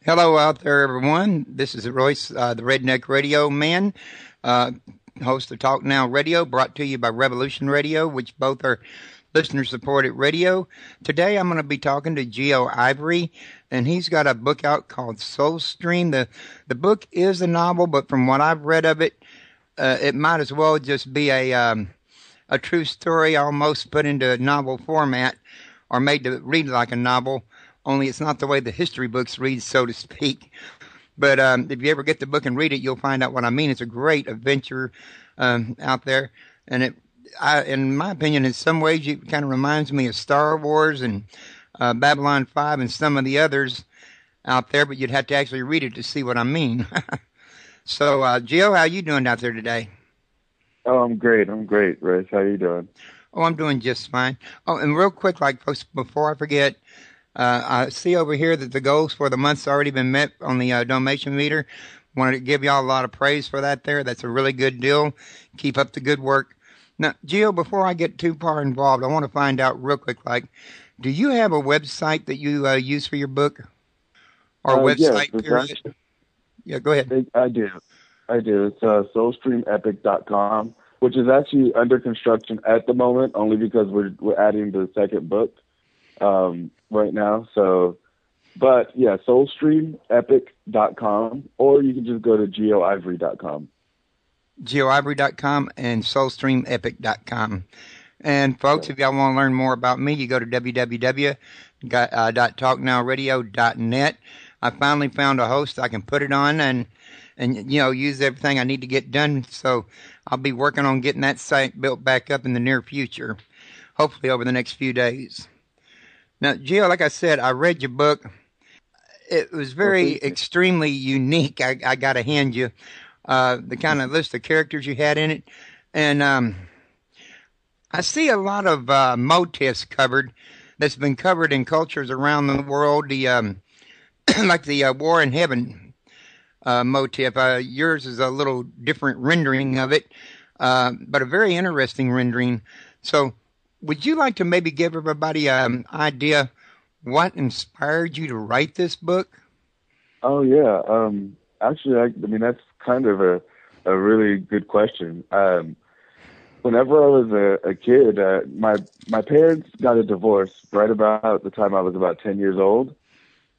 Hello out there, everyone. This is Royce, the Redneck Radio Man, uh, host of Talk Now Radio, brought to you by Revolution Radio, which both are listener-supported radio. Today, I'm going to be talking to Geo Ivery, and he's got a book out called Soulstream. The book is a novel, but from what I've read of it, it might as well just be a true story, almost put into novel format, or made to read like a novel, only it's not the way the history books read, so to speak. But if you ever get the book and read it, you'll find out what I mean. It's a great adventure out there, and in my opinion, in some ways, it kind of reminds me of Star Wars and Babylon 5 and some of the others out there, but you'd have to actually read it to see what I mean. So, Gio, how you doing out there today? Oh, I'm great. I'm great, Rice. How you doing? Oh, I'm doing just fine. Oh, and real quick, like folks, before I forget, I see over here that the goals for the month's already been met on the donation meter. Wanted to give y'all a lot of praise for that there. That's a really good deal. Keep up the good work. Now, Gio, before I get too far involved, I want to find out real quick, like, do you have a website that you use for your book? Or Yes, website, it's period? actually, Yeah, go ahead. I do. I do. It's soulstreamepic.com, which is actually under construction at the moment, only because we're adding the second book right now. So, but yeah, soulstreamepic.com, or you can just go to geoivery.com. GeoIvory.com and SoulstreamEpic.com. And folks, if y'all want to learn more about me, you go to www.talknowradio.net. I finally found a host I can put it on and use everything I need to get done. So I'll be working on getting that site built back up in the near future, hopefully over the next few days. Now, Gio, like I said, I read your book. It was very extremely unique. I got to hand you the kind of list of characters you had in it, and I see a lot of motifs covered that's been covered in cultures around the world. The like the War in Heaven motif. Yours is a little different rendering of it, but a very interesting rendering. So, would you like to maybe give everybody an idea what inspired you to write this book? Oh yeah. Actually, I mean that's kind of a really good question. Whenever I was a kid, my parents got a divorce right about the time I was about 10 years old,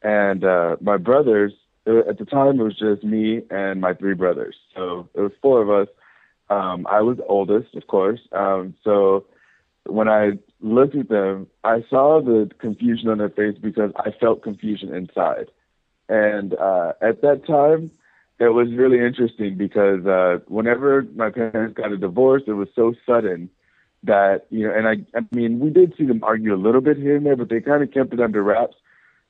and my brothers. At the time, it was just me and my three brothers. So it was four of us. I was the oldest, of course. So when I looked at them, I saw the confusion on their face because I felt confusion inside. And at that time, it was really interesting because whenever my parents got a divorce, it was so sudden that, and I mean, we did see them argue a little bit here and there, but they kind of kept it under wraps.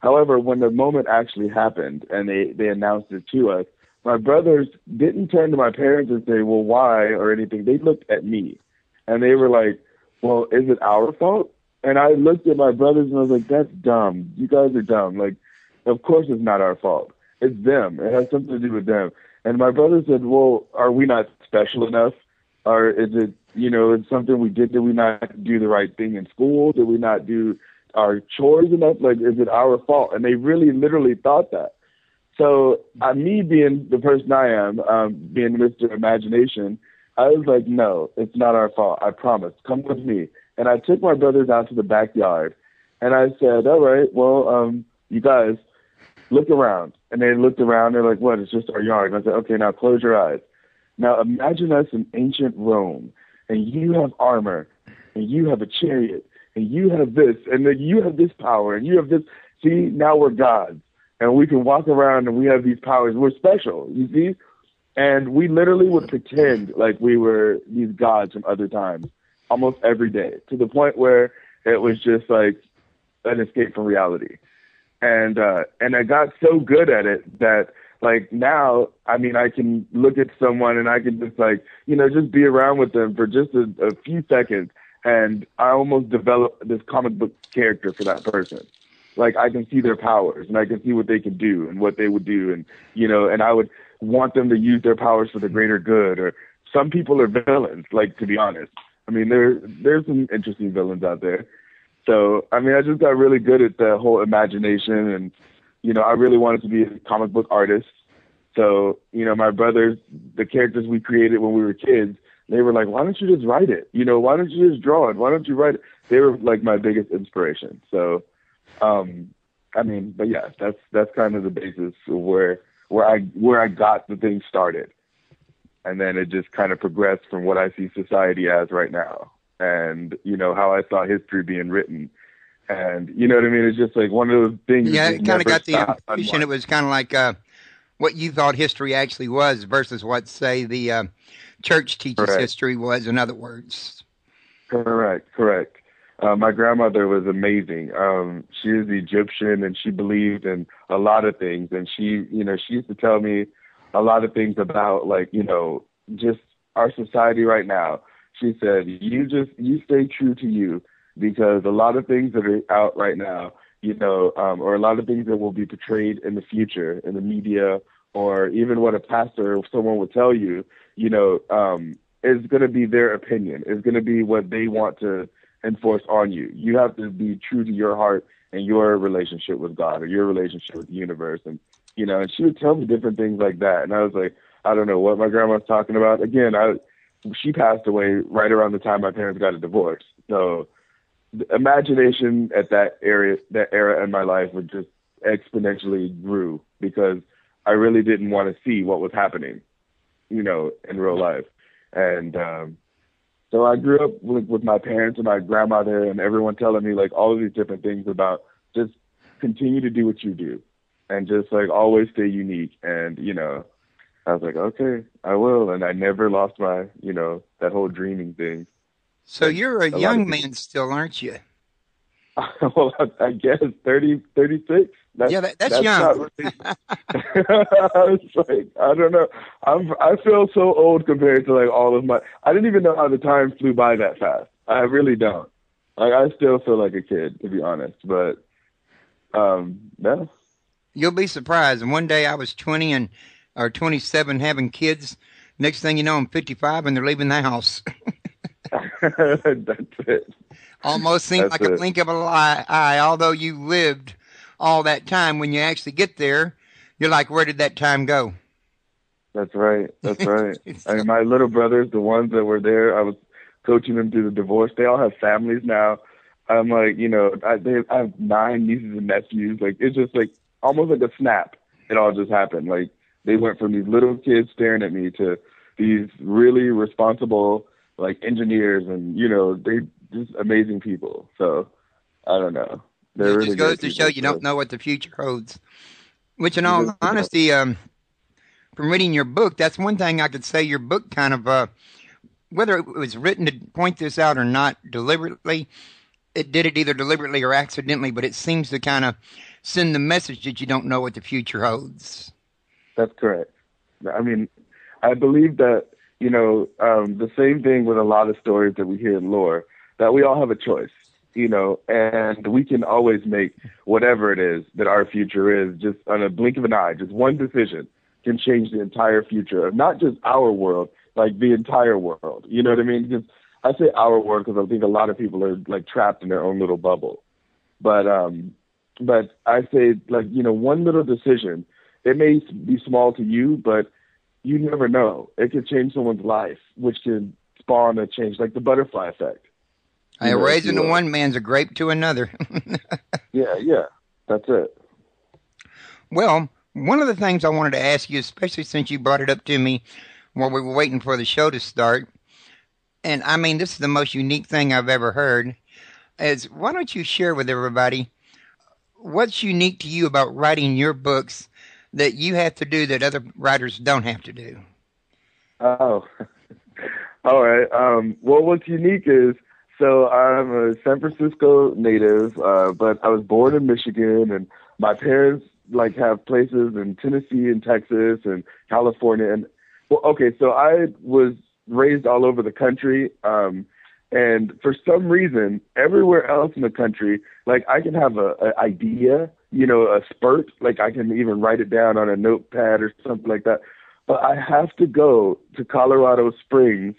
However, when the moment actually happened and they announced it to us, my brothers didn't turn to my parents and say, well, why or anything. They looked at me and they were like, well, is it our fault? And I looked at my brothers and I was like, that's dumb. You guys are dumb. Like, of course it's not our fault. It's them. It has something to do with them. And my brother said, well, are we not special enough? Or is it, it's something we did? Did we not do the right thing in school? Did we not do our chores enough? Like, is it our fault? And they really literally thought that. So me being the person I am, being Mr. Imagination, I was like, no, it's not our fault. I promise. Come with me. And I took my brothers out to the backyard and I said, all right, well, you guys look around. And they looked around. They're like, what? It's just our yard. And I said, okay, now close your eyes. Now imagine us in ancient Rome and you have armor and you have a chariot and you have this, and then you have this power, and you have this. See, now we're gods, and we can walk around, and we have these powers. We're special, you see? And we literally would pretend like we were these gods from other times, almost every day, to the point where it was just like an escape from reality. And I got so good at it that, like, now, I mean, I can look at someone, and I can just, like, just be around with them for just a few seconds, and I almost develop this comic book character for that person. Like, I can see their powers and I can see what they can do and what they would do. And, and I would want them to use their powers for the greater good. Or some people are villains, like, to be honest. I mean, there's some interesting villains out there. So, I mean, I just got really good at the whole imagination and, I really wanted to be a comic book artist. So, my brothers, the characters we created when we were kids, they were like, why don't you just write it? Why don't you just draw it? Why don't you write it? They were like my biggest inspiration. So, but yeah, that's kind of the basis of where I got the thing started. And then it just kind of progressed from what I see society as right now. And, how I saw history being written. And, you know what I mean? It's just like one of those things. Yeah, it kind of got the impression it was kind of like what you thought history actually was versus what, say, the church teaches history was, in other words. Correct. My grandmother was amazing. She is Egyptian, and she believed in a lot of things. And she used to tell me a lot of things about, like, just our society right now. She said, you stay true to you, because a lot of things that are out right now, or a lot of things that will be portrayed in the future in the media, or even what a pastor or someone would tell you, is going to be their opinion. Is going to be what they want to enforce on you. You have to be true to your heart and your relationship with God, or your relationship with the universe. And, and she would tell me different things like that. And I was like, I don't know what my grandma was talking about. Again, she passed away right around the time my parents got a divorce. So the imagination at that era in my life would just exponentially grew, because I really didn't want to see what was happening, in real life. And so I grew up with my parents and my grandmother and everyone telling me, like, all of these different things about just continue to do what you do and just, like, always stay unique. And, I was like, okay, I will. And I never lost my, that whole dreaming thing. So you're a young man still, aren't you? Well, I guess 30, 36. That's young. Really, it's like, I don't know. I feel so old compared to, like, all of my. I didn't even know how the time flew by that fast. I really don't. Like, I still feel like a kid, to be honest. But no. You'll be surprised. And one day I was 20 or 27 having kids. Next thing you know, I'm 55 and they're leaving the house. That's it. Almost seems like a blink of an eye, although you lived all that time. When you actually get there, you're like, where did that time go? That's right. I mean, my little brothers, the ones that were there, I was coaching them through the divorce. They all have families now. I'm like, I have 9 nieces and nephews. Like, it's just like almost like a snap. It all just happened. Like, they went from these little kids staring at me to these really responsible, like, engineers, and, they just amazing people. So I don't know. It just goes to show you don't know what the future holds. Which, in all honesty, from reading your book, that's one thing I could say. Your book kind of, whether it was written to point this out or not deliberately, it did it either deliberately or accidentally. But it seems to kind of send the message that you don't know what the future holds. That's correct. I mean, I believe that the same thing with a lot of stories that we hear in lore, that we all have a choice, and we can always make whatever it is that our future is, just on a blink of an eye. Just one decision can change the entire future of not just our world, like the entire world. You know what I mean? Because I say our world because I think a lot of people are, like, trapped in their own little bubble. But I say, like, one little decision, it may be small to you, but you never know. It could change someone's life, which can spawn a change, like the butterfly effect. A raisin to one man's a grape to another. Yeah, that's it. Well, one of the things I wanted to ask you, especially since you brought it up to me while we were waiting for the show to start, and I mean, this is the most unique thing I've ever heard, is why don't you share with everybody what's unique to you about writing your books that you have to do that other writers don't have to do? Oh, all right. Well, what's unique is, so I'm a San Francisco native, but I was born in Michigan, and my parents, like, have places in Tennessee and Texas and California. And well, okay, so I was raised all over the country, and for some reason, everywhere else in the country, like, I can have a idea, a spurt, like, I can even write it down on a notepad or something like that. But I have to go to Colorado Springs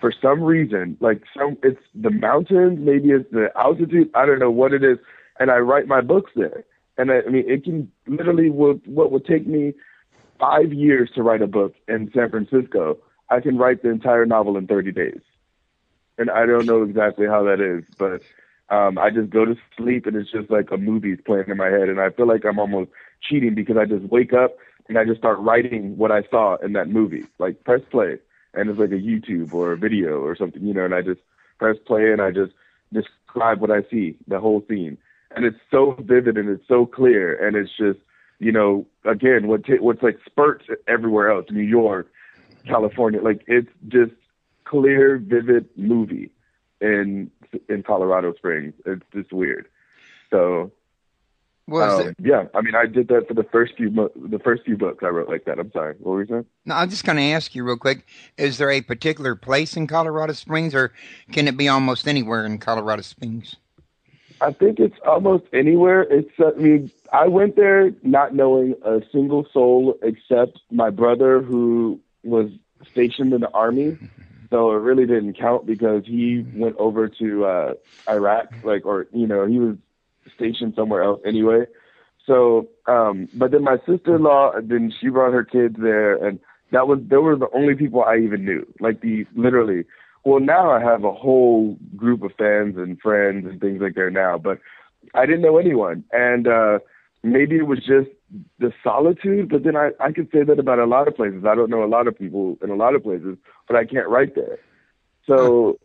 for some reason, like, it's the mountains, maybe it's the altitude, I don't know what it is, and I write my books there. And I mean, it can literally, what would take me 5 years to write a book in San Francisco, I can write the entire novel in 30 days. And I don't know exactly how that is, but I just go to sleep and it's just like a movie's playing in my head. And I feel like I'm almost cheating because I just wake up and I just start writing what I saw in that movie. Like press play and it's like a YouTube or a video or something, you know, and I just press play and I just describe what I see, the whole scene. And it's so vivid and it's so clear. And it's just, you know, again, what's like spurts everywhere else, New York, California, like it's just clear, vivid movie in Colorado Springs. It's just weird. So, yeah, I mean, I did that for the first few books I wrote like that. I'm sorry, what were you saying? No, I'm just going to ask you real quick: is there a particular place in Colorado Springs, or can it be almost anywhere in Colorado Springs? I think it's almost anywhere. I mean, I went there not knowing a single soul except my brother, who was stationed in the Army. So it really didn't count because he went over to Iraq, he was stationed somewhere else anyway. So, but then my sister-in-law, then she brought her kids there, and they were the only people I even knew. Well, now I have a whole group of fans and friends and things like that now, but I didn't know anyone. And maybe it was just the solitude, but then I could say that about a lot of places. I don't know a lot of people in a lot of places, but I can't write there. So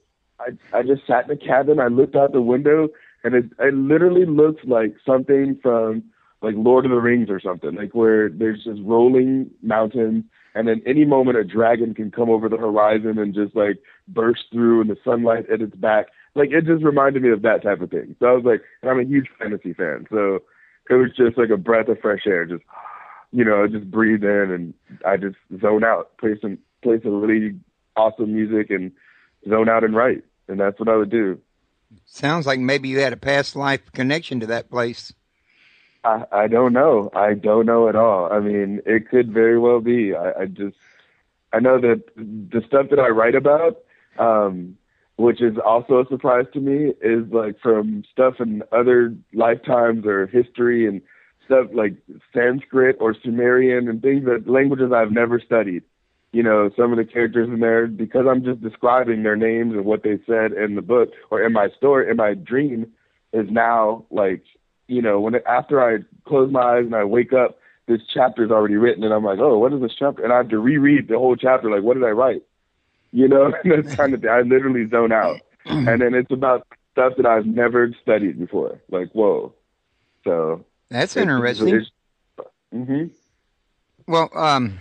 I just sat in a cabin. I looked out the window, and it literally looks like something from like Lord of the Rings or something, like where there's just rolling mountains, and then any moment a dragon can come over the horizon and just like burst through, and the sunlight at its back. Like it just reminded me of that type of thing. So I was like, and I'm a huge fantasy fan, so it was just like a breath of fresh air. Just, you know, just breathe in and I just zone out, play some really awesome music and zone out and write. And that's what I would do. Sounds like maybe you had a past life connection to that place. I don't know. I don't know at all. I mean, it could very well be. I know that the stuff that I write about, which is also a surprise to me, is like from stuff in other lifetimes or history and stuff like Sanskrit or Sumerian and languages I've never studied. You know, some of the characters in there, because I'm just describing their names and what they said in the book or in my story, in my dream, is now like, you know, after I close my eyes and I wake up, this chapter is already written, and I'm like, oh, what is this chapter? And I have to reread the whole chapter, like, what did I write? You know, that's kind of, I literally zone out. And then it's about stuff that I've never studied before. Like, whoa. So that's interesting. Mm-hmm. Well,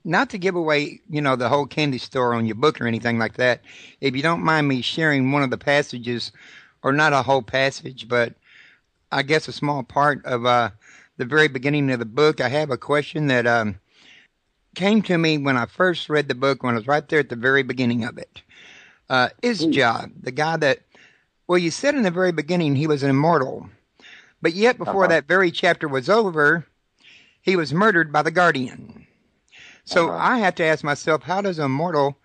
not to give away, you know, the whole candy store on your book or anything like that, if you don't mind me sharing one of the passages, or not a whole passage, but I guess a small part of the very beginning of the book, I have a question that came to me when I first read the book, when I was right there at the very beginning of it. Is Job, the guy that, well, you said in the very beginning he was an immortal, but yet before that very chapter was over, he was murdered by the Guardian. So I have to ask myself, how does a mortal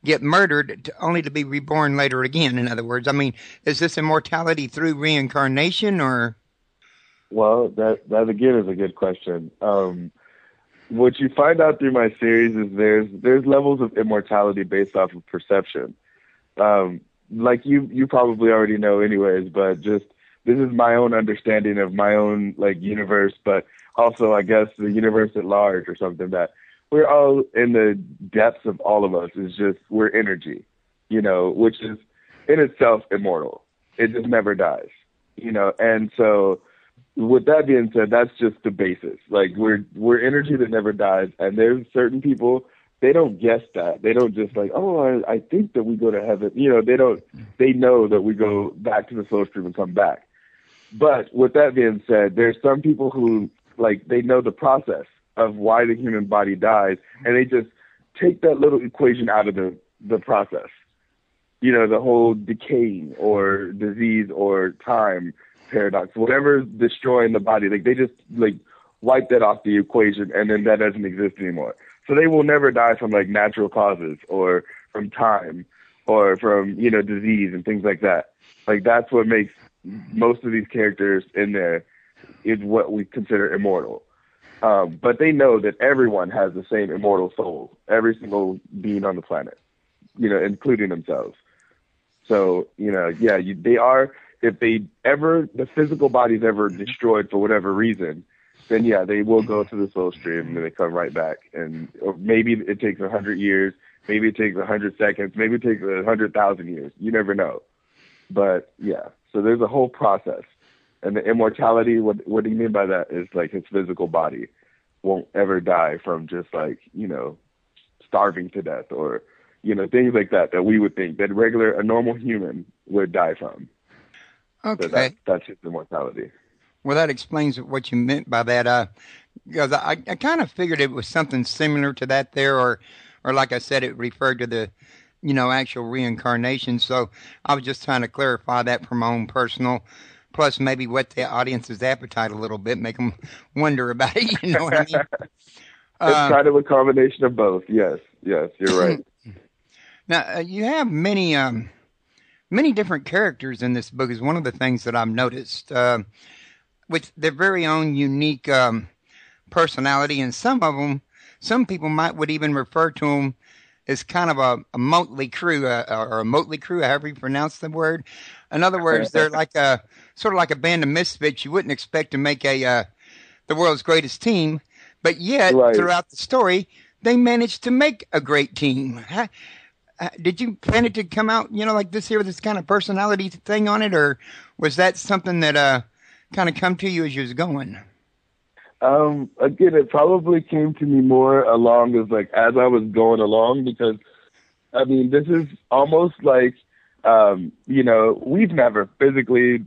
get murdered only to be reborn later again? In other words, I mean, is this immortality through reincarnation, or? Well, that again is a good question. What you find out through my series is there's levels of immortality based off of perception. Like you probably already know anyways, but just this is my own understanding of my own like universe, but also I guess the universe at large or something, that we're all in the depths of all of us. Is just we're energy, you know, which is in itself immortal. It just never dies, you know. And so with that being said, that's just the basis. Like we're energy that never dies, and there's certain people, they don't guess that. They don't just like, oh, I think that we go to heaven. You know, they know that we go back to the Soulstream and come back. But with that being said, there's some people who like they know the process of why the human body dies, and they just take that little equation out of the process. You know, the whole decaying or disease or time paradox, whatever's destroying the body, like they just like wipe that off the equation, and then that doesn't exist anymore. So they will never die from like natural causes or from time or from, you know, disease and things like that. Like that's what makes most of these characters in there is what we consider immortal. But they know that everyone has the same immortal soul, every single being on the planet, including themselves. So, they are, if the physical body's ever destroyed for whatever reason, then they will go to the Soulstream and then they come right back. Or maybe it takes 100 years, maybe it takes 100 seconds, maybe it takes 100,000 years. You never know. But so there's a whole process. And the immortality, what do you mean by that? Is like his physical body won't ever die from just starving to death or, things like that we would think that a normal human would die from. Okay. So that's his immortality. Well, that explains what you meant by that. Because I kind of figured it was something similar to that there, or like I said, it referred to the, actual reincarnation. So I was just trying to clarify that from my own personal, plus maybe whet the audience's appetite a little bit, make them wonder about it. You know what I mean? It's kind of a combination of both. Yes, you're right. Now, you have many different characters in this book is one of the things that I've noticed, with their very own unique personality. And some people would even refer to them as kind of a motley crew, or a motley crew, however you pronounce the word. In other words, they're sort of like a band of misfits you wouldn't expect to make the world's greatest team, but yet throughout the story, they managed to make a great team. Did you plan it to come out, like this here with this kind of personality thing on it, or was that something that kind of come to you as you was going? Again, it probably came to me more along as I was going along, because this is almost like, we've never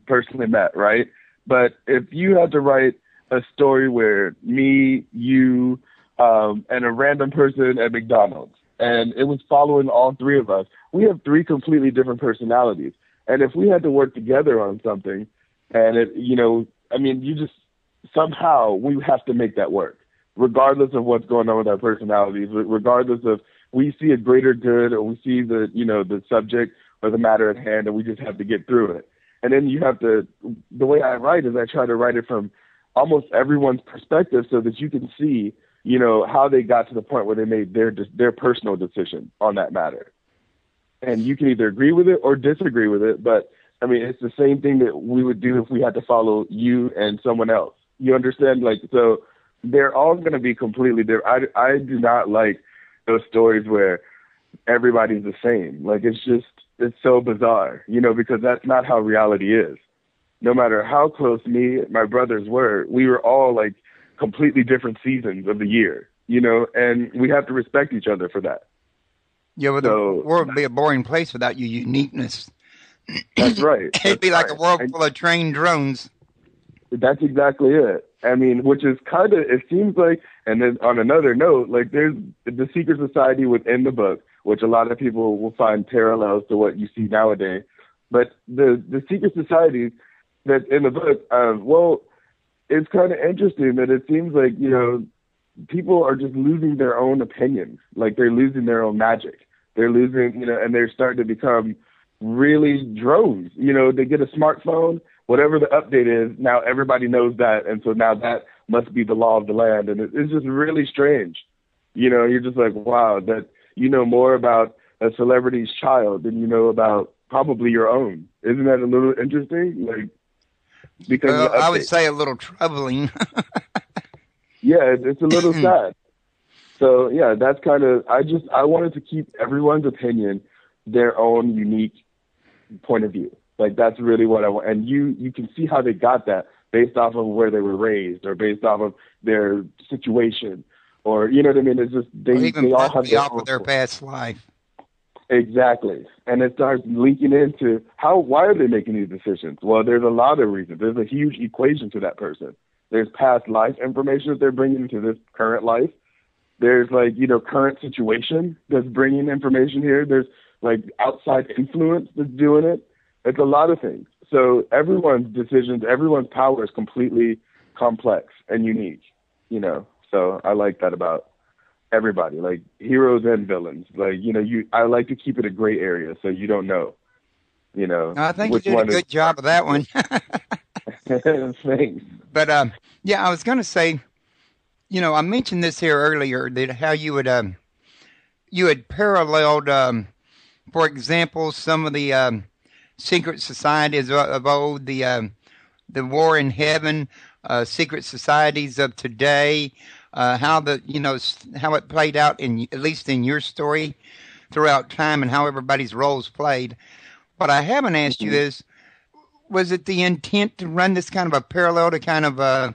personally met, right? But if you had to write a story where me, you, and a random person at McDonald's, and it was following all three of us, we have three completely different personalities. And if we had to work together on something, and somehow we have to make that work, regardless of what's going on with our personalities, regardless of we see a greater good or we see the subject or the matter at hand, and we just have to get through it. And then the way I write is I try to write it from almost everyone's perspective so that you can see, how they got to the point where they made their personal decision on that matter. And you can either agree with it or disagree with it, but it's the same thing that we would do if we had to follow you and someone else. You understand? So they're all going to be completely different. I do not like those stories where everybody's the same. It's so bizarre, because that's not how reality is. No matter how close me and my brothers were, we were all completely different seasons of the year, and we have to respect each other for that. Yeah, but the world would be a boring place without your uniqueness. That's right. It'd be like a world full of trained drones. That's exactly it. Which is kind of, it seems like, and then on another note, there's the secret society within the book, which a lot of people will find parallels to what you see nowadays. But the secret society that's in the book, it's kind of interesting that it seems like, people are just losing their own opinions. They're losing their own magic. They're losing, and they're starting to become really drones. They get a smartphone, whatever the update is, now everybody knows that. And so now that must be the law of the land. And it's just really strange. You're just like, wow, that you know more about a celebrity's child than you know about probably your own. Isn't that a little interesting? Because I would say a little troubling. Yeah, it's a little sad. So yeah, that's kind of, I wanted to keep everyone's opinion their own unique point of view. That's really what I want. And you can see how they got that based off of where they were raised or based off of their situation, or, you know what I mean? It's just, they all have off of their past life. Exactly. And it starts linking into why are they making these decisions? Well, there's a lot of reasons. There's a huge equation to that person. There's past life information that they're bringing into this current life. There's current situation that's bringing information here. There's outside influence that's doing it. It's a lot of things. So everyone's decisions, everyone's power is completely complex and unique, So I like that about everybody, heroes and villains. I like to keep it a gray area so you don't know, I think you did a good job of that one. Thanks. But yeah, I was going to say, I mentioned this here earlier that how you had paralleled, for example, some of the secret societies of old, the war in heaven, secret societies of today, how how it played out in at least in your story throughout time, and how everybody's roles played. What I haven't asked you Hmm. is, was it the intent to run this kind of a parallel to kind of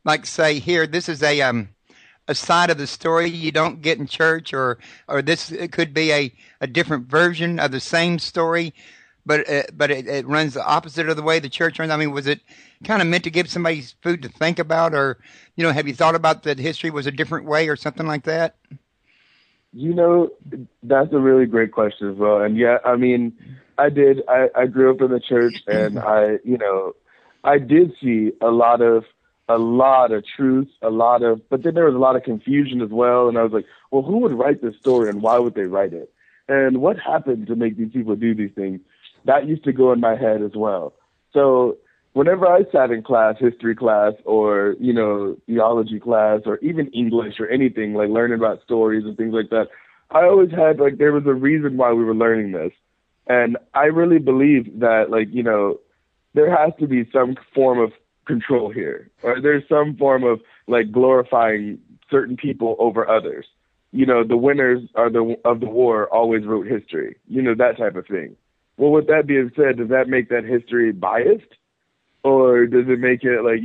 like say here, this is a side of the story you don't get in church, or this it could be a different version of the same story, but it runs the opposite of the way the church runs. I mean, was it kind of meant to give somebody food to think about, or have you thought about that history was a different way or something like that? You know, that's a really great question as well. And yeah, I mean, I did. I grew up in the church, and I did see a lot of truth, but then there was a lot of confusion as well. And I was like, well, who would write this story, and why would they write it? And what happened to make these people do these things? That used to go in my head as well. So whenever I sat in class, history class, or theology class, or even English or anything, like learning about stories and things like that, I always had like there was a reason why we were learning this, and I really believe that there has to be some form of control here, or there's some form of like glorifying certain people over others. The winners of the war always wrote history. That type of thing. Well, with that being said, does that make that history biased? Or does it make it like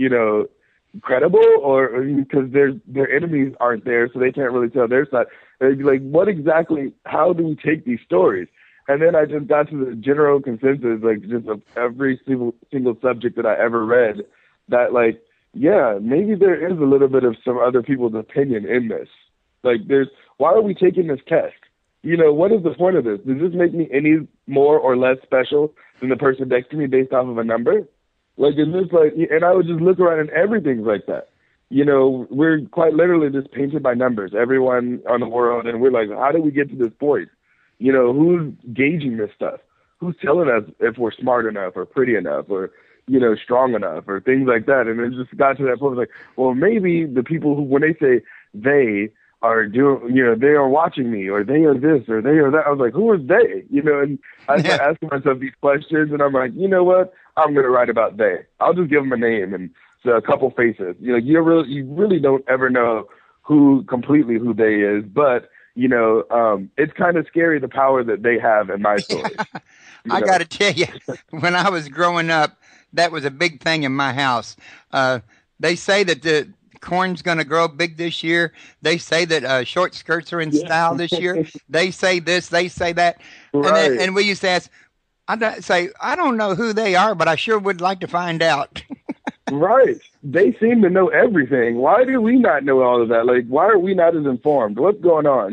credible? Or because their enemies aren't there, so they can't really tell their side. They'd be like, what exactly? How do we take these stories? And then I just got to the general consensus, like just of every single subject that I ever read, that like, yeah, maybe there is a little bit of some other people's opinion in this. Like, why are we taking this test? What is the point of this? Does this make me any more or less special than the person next to me based off of a number? Like, is this like, and I would just look around and everything's like that. We're quite literally just painted by numbers, everyone on the world, and we're like, how do we get to this point? Who's gauging this stuff? Who's telling us if we're smart enough or pretty enough or, strong enough or things like that? And it just got to that point, like, well, maybe the people who, when they say they are doing, they are watching me, or they are this, or they are that, I was like, who is they? And I started asking myself these questions, and I'm like, you know what? I'm going to write about they. I'll just give them a name and a couple faces. You really don't ever know who they is, but it's kind of scary the power that they have in my story. I got to tell you, when I was growing up, that was a big thing in my house. They say that the corn's going to grow big this year. They say that short skirts are in style this year. They say this, they say that. Right. And we used to ask, I don't know who they are, but I sure would like to find out. Right. They seem to know everything. Why do we not know all of that? Like, why are we not as informed? What's going on?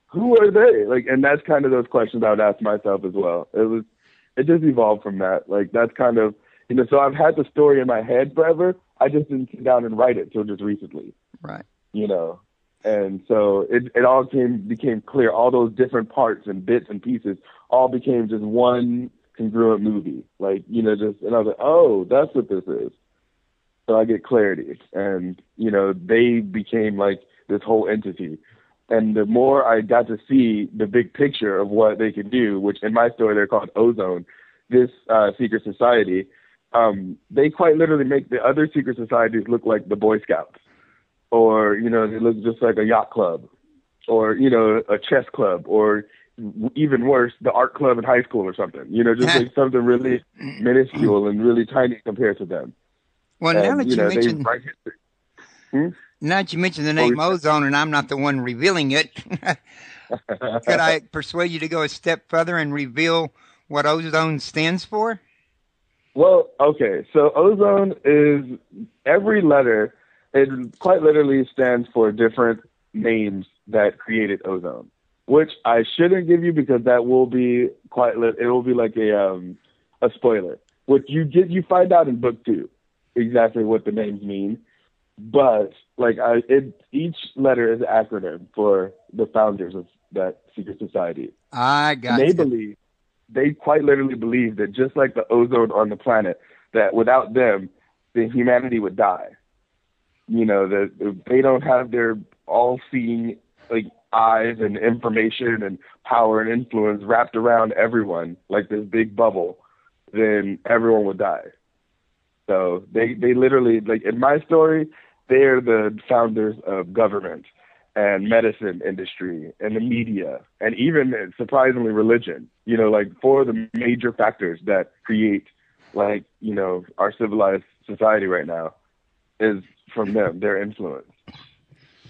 Who are they? Like, and that's kind of those questions I would ask myself as well. It just evolved from that. Like, that's kind of, so I've had the story in my head forever. I just didn't sit down and write it till just recently. Right. And so it all became clear. All those different parts and bits and pieces all became just one congruent movie. Like, and I was like, oh, that's what this is. So I get clarity. And, they became like this whole entity. And the more I got to see the big picture of what they could do, which in my story they're called Ozone, this secret society, they quite literally make the other secret societies look like the Boy Scouts. Or, they look just like a yacht club, or, a chess club, or even worse, the art club in high school or something, just like something really minuscule and really tiny compared to them. Well, now that you mentioned, they write history. Now that you mentioned the name Ozone, and I'm not the one revealing it, could I persuade you to go a step further and reveal what Ozone stands for? Well, okay, so Ozone is every letter. It quite literally stands for different names that created ozone, which I shouldn't give you because that will be it will be like a spoiler. What you find out in book 2 exactly what the names mean, but like each letter is an acronym for the founders of that secret society. I got you. They quite literally believe that just like the ozone on the planet, that without them, then humanity would die. You know, that they don't have their all-seeing like eyes and information and power and influence wrapped around everyone like this big bubble, then everyone would die. So they literally, like in my story, they're the founders of government and medicine industry and the media and even surprisingly religion, you know, like four of the major factors that create like, you know, our civilized society right now is from them, their influence.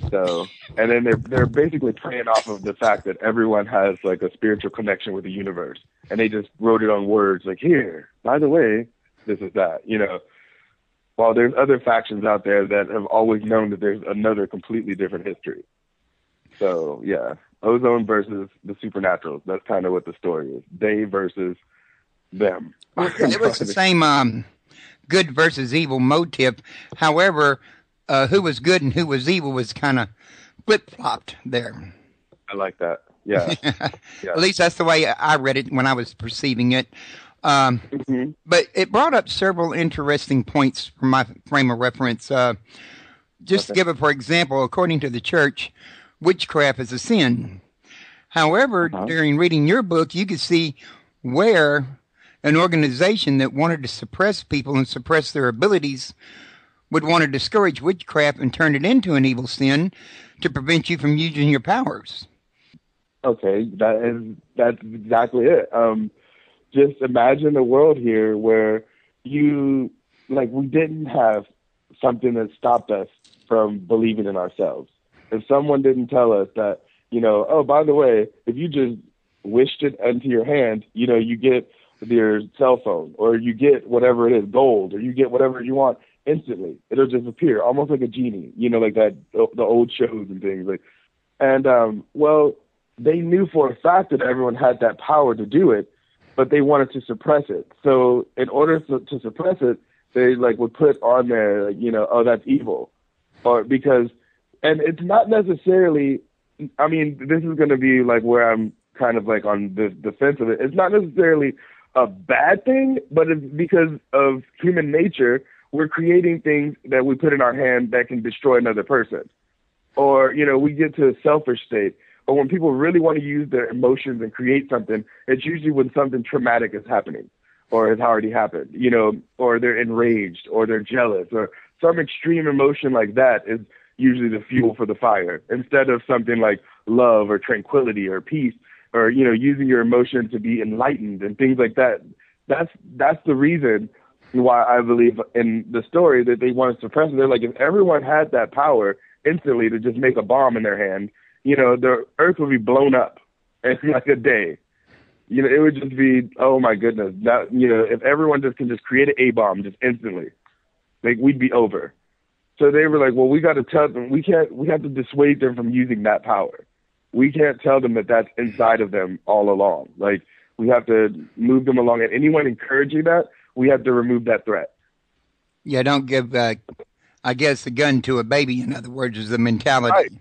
So, and then they're basically playing off of the fact that everyone has like a spiritual connection with the universe, and they just wrote it on words like, here, by the way, this is that, you know, while there's other factions out there that have always known that there's another completely different history. So yeah, ozone versus the supernaturals. That's kind of what the story is. They versus them. Well, it was the same good versus evil motive. However, who was good and who was evil was kind of flip-flopped there. I like that. Yeah. At least that's the way I read it when I was perceiving it. But it brought up several interesting points from my frame of reference. Just to give it, for example, according to the church, witchcraft is a sin. However, during reading your book, you could see where an organization that wanted to suppress people and suppress their abilities would want to discourage witchcraft and turn it into an evil sin to prevent you from using your powers. Okay, that's exactly it. Just imagine a world here where we didn't have something that stopped us from believing in ourselves. If someone didn't tell us that, you know, oh, by the way, if you just wished it into your hand, you know, you get your cell phone, or you get whatever it is, gold, or you get whatever you want instantly. It'll just appear, almost like a genie, you know, like that, the old shows and things. Well, they knew for a fact that everyone had that power to do it, but they wanted to suppress it. So in order to suppress it, they would put on there, you know, oh, that's evil. Or because, and it's not necessarily, I mean, this is going to be where I'm kind of on the defense of it. It's not necessarily a bad thing, but it's because of human nature, we're creating things that we put in our hand that can destroy another person. Or, you know, we get to a selfish state. Or when people really want to use their emotions and create something, it's usually when something traumatic is happening or has already happened, you know, or they're enraged or they're jealous or some extreme emotion like that is usually the fuel for the fire, instead of something like love or tranquility or peace, or, you know, using your emotion to be enlightened and things like that. That's the reason why I believe in the story that they want to suppress it. They're like, if everyone had that power instantly to just make a bomb in their hand, you know, the earth would be blown up in a day. You know, it would just be, oh my goodness. That, you know, if everyone just can just create an A-bomb just instantly, we'd be over. So they were like, well, we got to tell them, we have to dissuade them from using that power. We can't tell them that that's inside of them all along. We have to move them along. And anyone encouraging that, we have to remove that threat. Yeah, don't give, I guess, the gun to a baby, in other words, is the mentality. Right.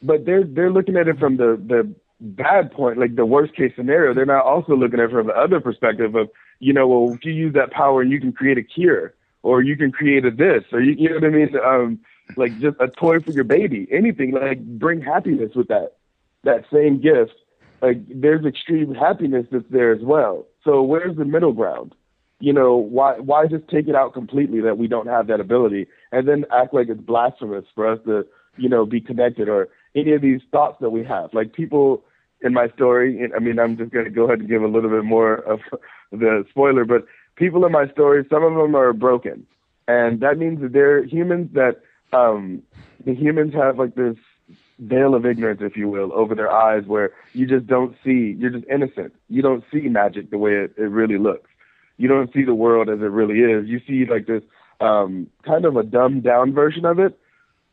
But they're looking at it from the bad point, the worst case scenario. They're not also looking at it from the other perspective of, you know, well, if you use that power and you can create a cure, or you can create a this, or you know what I mean? Just a toy for your baby, anything, bring happiness with that same gift. There's extreme happiness that's there as well. So where's the middle ground? You know, why just take it out completely that we don't have that ability and then act like it's blasphemous for us to, you know, be connected, or any of these thoughts that we have. People in my story, I mean, I'm just going to go ahead and give a little bit more of the spoiler, but people in my story, some of them are broken. And that means that they're humans that, the humans have this veil of ignorance, if you will, over their eyes, where you just don't see, you're just innocent. You don't see magic the way it really looks. You don't see the world as it really is. You see this kind of a dumbed down version of it.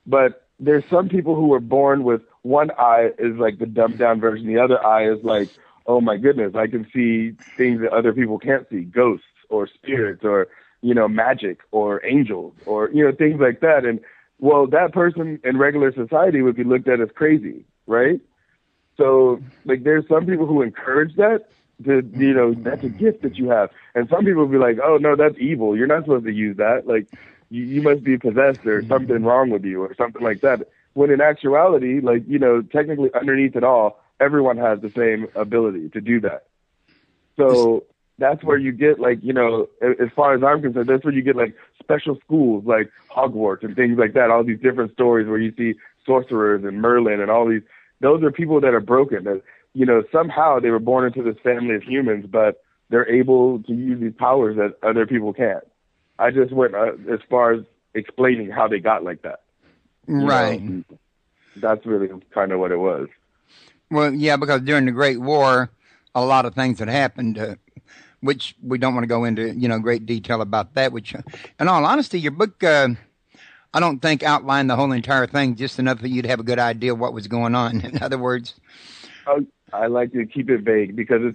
But there's some people who are born with one eye is the dumbed down version. The other eye is oh my goodness, I can see things that other people can't see, ghosts or spirits or, you know, magic or angels or, you know, things like that. And well, that person in regular society would be looked at as crazy, right? So there's some people who encourage that, That's a gift that you have. And some people will be like, oh, no, that's evil. You're not supposed to use that. Like, you must be possessed or something wrong with you or something like that. When in actuality, like, technically underneath it all, everyone has the same ability to do that. So that's where you get, like, as far as I'm concerned, that's where you get, like, special schools like Hogwarts and things like that, all these different stories where you see sorcerers and Merlin and all these. Those are people that are broken, that, somehow they were born into this family of humans, but they're able to use these powers that other people can't. I just went as far as explaining how they got like that. Right. That's really kind of what it was. Well, yeah, because during the Great War, a lot of things had happened, which we don't want to go into, great detail about that. Which, in all honesty, your book, I don't think outlined the whole entire thing, just enough that you'd have a good idea of what was going on. In other words, I like to keep it vague because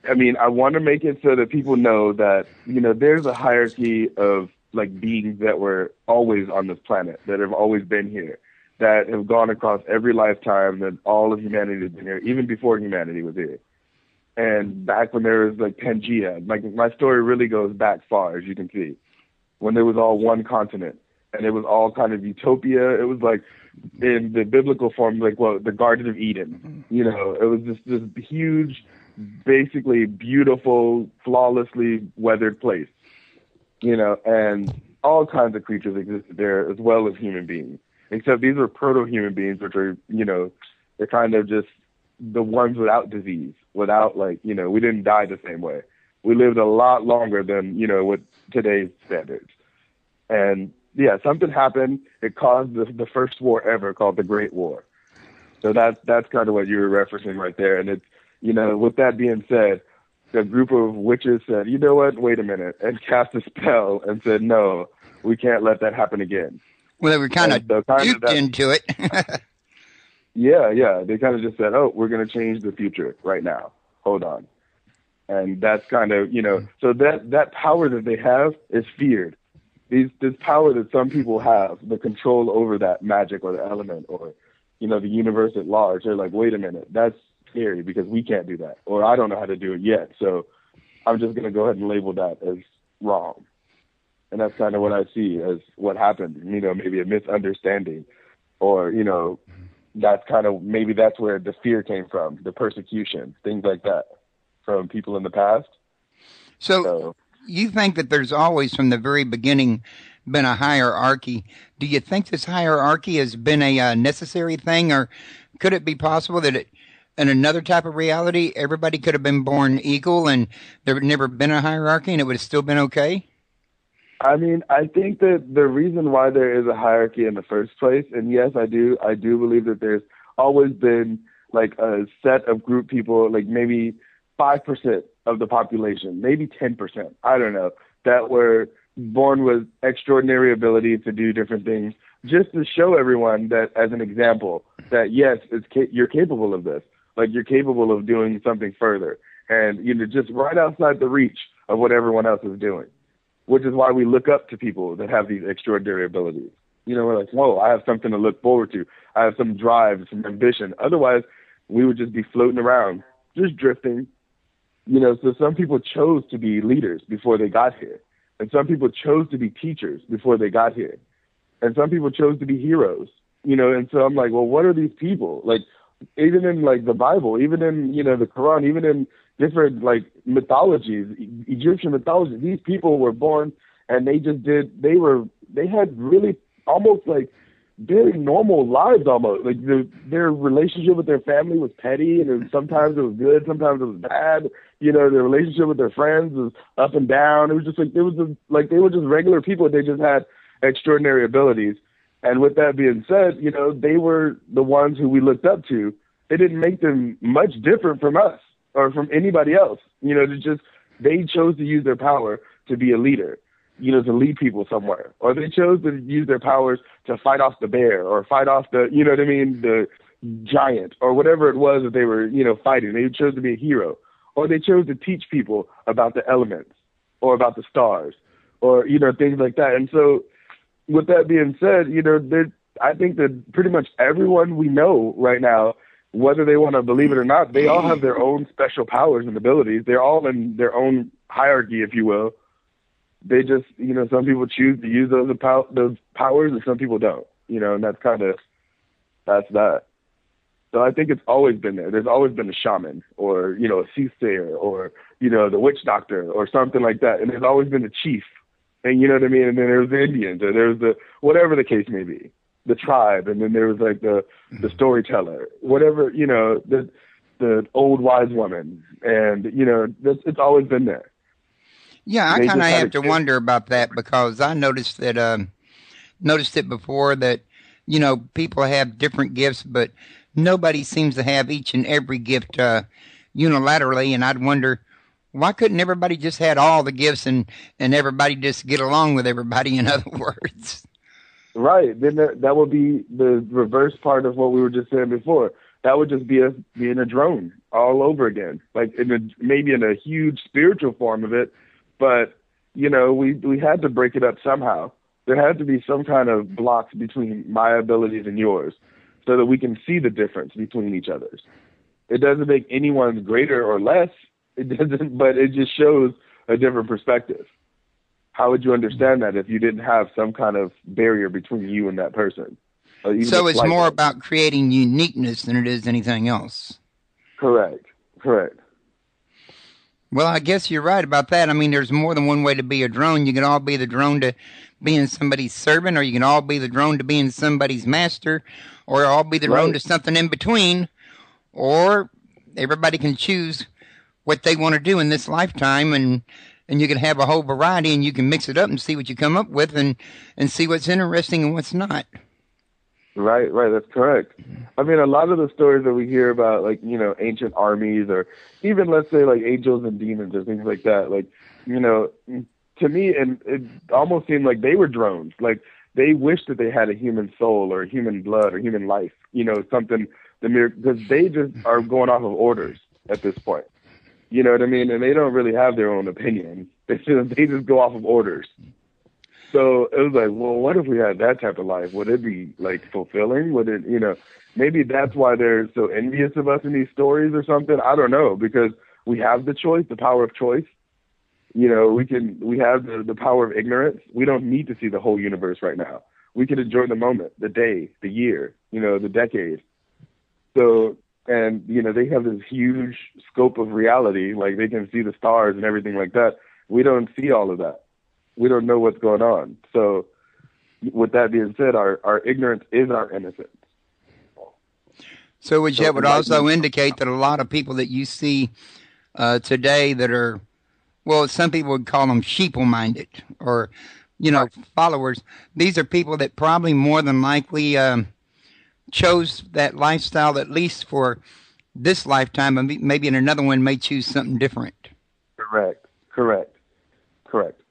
I want to make it so that people know that, there's a hierarchy of, like, beings that were always on this planet, that have always been here, that have gone across every lifetime, that all of humanity has been here, even before humanity was here. And back when there was, like, Pangea, like, my story really goes back far, as you can see, when there was all one continent, and it was all kind of utopia. It was like, in the biblical form, like, the Garden of Eden. It was just this huge, basically beautiful, flawlessly weathered place. And all kinds of creatures existed there, as well as human beings. Except these were proto-human beings, which are, they're kind of just the ones without disease, without, like, we didn't die the same way. We lived a lot longer than, with today's standards. And yeah, something happened. It caused the first war ever, called the Great War. So that's kind of what you were referencing right there. And it's, with that being said, a group of witches said, you know what, wait a minute, and cast a spell and said, no, we can't let that happen again. Well, they were kind of duped into it. Yeah. They kind of just said, oh, we're going to change the future right now. Hold on. And that's kind of, so that power that they have is feared. This power that some people have, the control over that magic or the element or, the universe at large, they're like, wait a minute, that's scary because we can't do that. Or I don't know how to do it yet. So I'm just going to go ahead and label that as wrong. And that's kind of what I see as what happened, maybe a misunderstanding or, that's kind of, maybe that's where the fear came from, the persecution, things like that from people in the past. So you think that there's always, from the very beginning, been a hierarchy. Do you think this hierarchy has been a necessary thing, or could it be possible that in another type of reality, everybody could have been born equal and there had never been a hierarchy and it would have still been okay? I think that the reason why there is a hierarchy in the first place, and yes, I do believe that there's always been, like, a set of group people, like maybe 5% of the population, maybe 10%, I don't know, that were born with extraordinary ability to do different things, just to show everyone that, as an example, that yes, you're capable of this. Like, you're capable of doing something further. And, just right outside the reach of what everyone else is doing, which is why we look up to people that have these extraordinary abilities. We're like, whoa, I have something to look forward to. I have some drive, some ambition. Otherwise, we would just be floating around, just drifting. So some people chose to be leaders before they got here. And some people chose to be teachers before they got here. And some people chose to be heroes, and so I'm like, well, what are these people? Like, even in, like, the Bible, even in, the Quran, even in different, like, mythologies, Egyptian mythology, these people were born and they had really almost like very normal lives almost. Like, their relationship with their family was petty, and sometimes it was good, sometimes it was bad. Their relationship with their friends was up and down. It was just like, they were just regular people. They just had extraordinary abilities. And with that being said, they were the ones who we looked up to. It didn't make them much different from us or from anybody else. They chose to use their power to be a leader, to lead people somewhere. Or they chose to use their powers to fight off the bear or fight off the giant or whatever it was that they were, fighting. They chose to be a hero. Or they chose to teach people about the elements or about the stars or, things like that. And so, with that being said, I think that pretty much everyone we know right now whether they want to believe it or not, they all have their own special powers and abilities. They're all in their own hierarchy, if you will. They just, some people choose to use those powers and some people don't, and that's that. So I think it's always been there. There's always been a shaman or, a soothsayer or, the witch doctor or something like that. And there's always been a chief. And you know what I mean? And then there's the Indians or there's whatever the case may be, the tribe. And then there was like the storyteller, whatever, the old wise woman. And, it's always been there. Yeah, I kind of have to wonder about that because I noticed it before that, people have different gifts, but nobody seems to have each and every gift unilaterally, and I'd wonder, why couldn't everybody just had all the gifts and everybody just get along with everybody, in other words? Right. Then that would be the reverse part of what we were just saying before. That would just be us being a drone all over again, like maybe in a huge spiritual form of it, but, we had to break it up somehow. There had to be some kind of blocks between my abilities and yours, so that we can see the difference between each other's. It doesn't make anyone greater or less. It doesn't, but it just shows a different perspective. How would you understand that if you didn't have some kind of barrier between you and that person? So it's more about creating uniqueness than it is anything else. Correct. Well, I guess you're right about that. I mean, there's more than one way to be a drone. You can all be the drone to being somebody's servant, or you can all be the drone to being somebody's master, or all be the drone to something in between, or everybody can choose what they want to do in this lifetime, and you can have a whole variety, and you can mix it up and see what you come up with and see what's interesting and what's not. Right, that's correct. I mean, a lot of the stories that we hear about, like, ancient armies or even, let's say, like, angels and demons or things like that, like, to me, and it almost seemed like they were drones. Like, they wish that they had a human soul or human blood or human life, something, because they just are going off of orders at this point. You know what I mean? And they don't really have their own opinion. They just go off of orders. So it was like, well, what if we had that type of life? Would it be, like, fulfilling? Would it, maybe that's why they're so envious of us in these stories or something. I don't know, because we have the choice, the power of choice. We have the power of ignorance. We don't need to see the whole universe right now. We can enjoy the moment, the day, the year, the decade. So, and, they have this huge scope of reality. Like, they can see the stars and everything like that. We don't see all of that. We don't know what's going on. So with that being said, our ignorance is our innocence. So that would also indicate that a lot of people that you see today that are, well, some people would call them sheeple-minded or, followers. These are people that probably more than likely chose that lifestyle, at least for this lifetime, and maybe in another one may choose something different. Correct.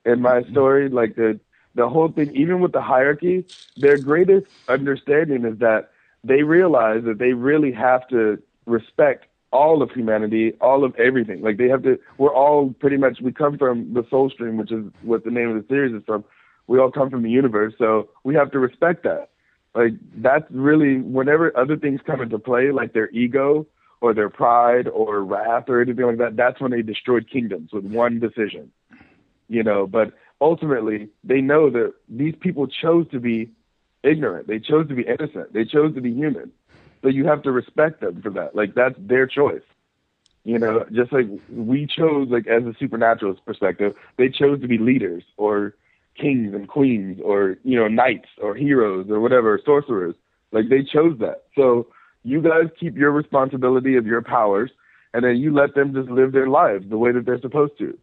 In my story, like the whole thing, even with the hierarchy, their greatest understanding is that they realize that they really have to respect all of humanity, all of everything. Like, they have to, we're all pretty much, we come from the Soulstream, which is what the name of the series is from. We all come from the universe, so we have to respect that. Like, that's really, whenever other things come into play, like their ego or their pride or wrath or anything like that, that's when they destroyed kingdoms with one decision. But ultimately they know that these people chose to be ignorant. They chose to be innocent. They chose to be human. So you have to respect them for that. Like, that's their choice. Just like we chose, like, as a supernatural perspective, they chose to be leaders or kings and queens or, knights or heroes or whatever, sorcerers. Like, they chose that. So you guys keep your responsibility of your powers, and then you let them just live their lives the way that they're supposed to.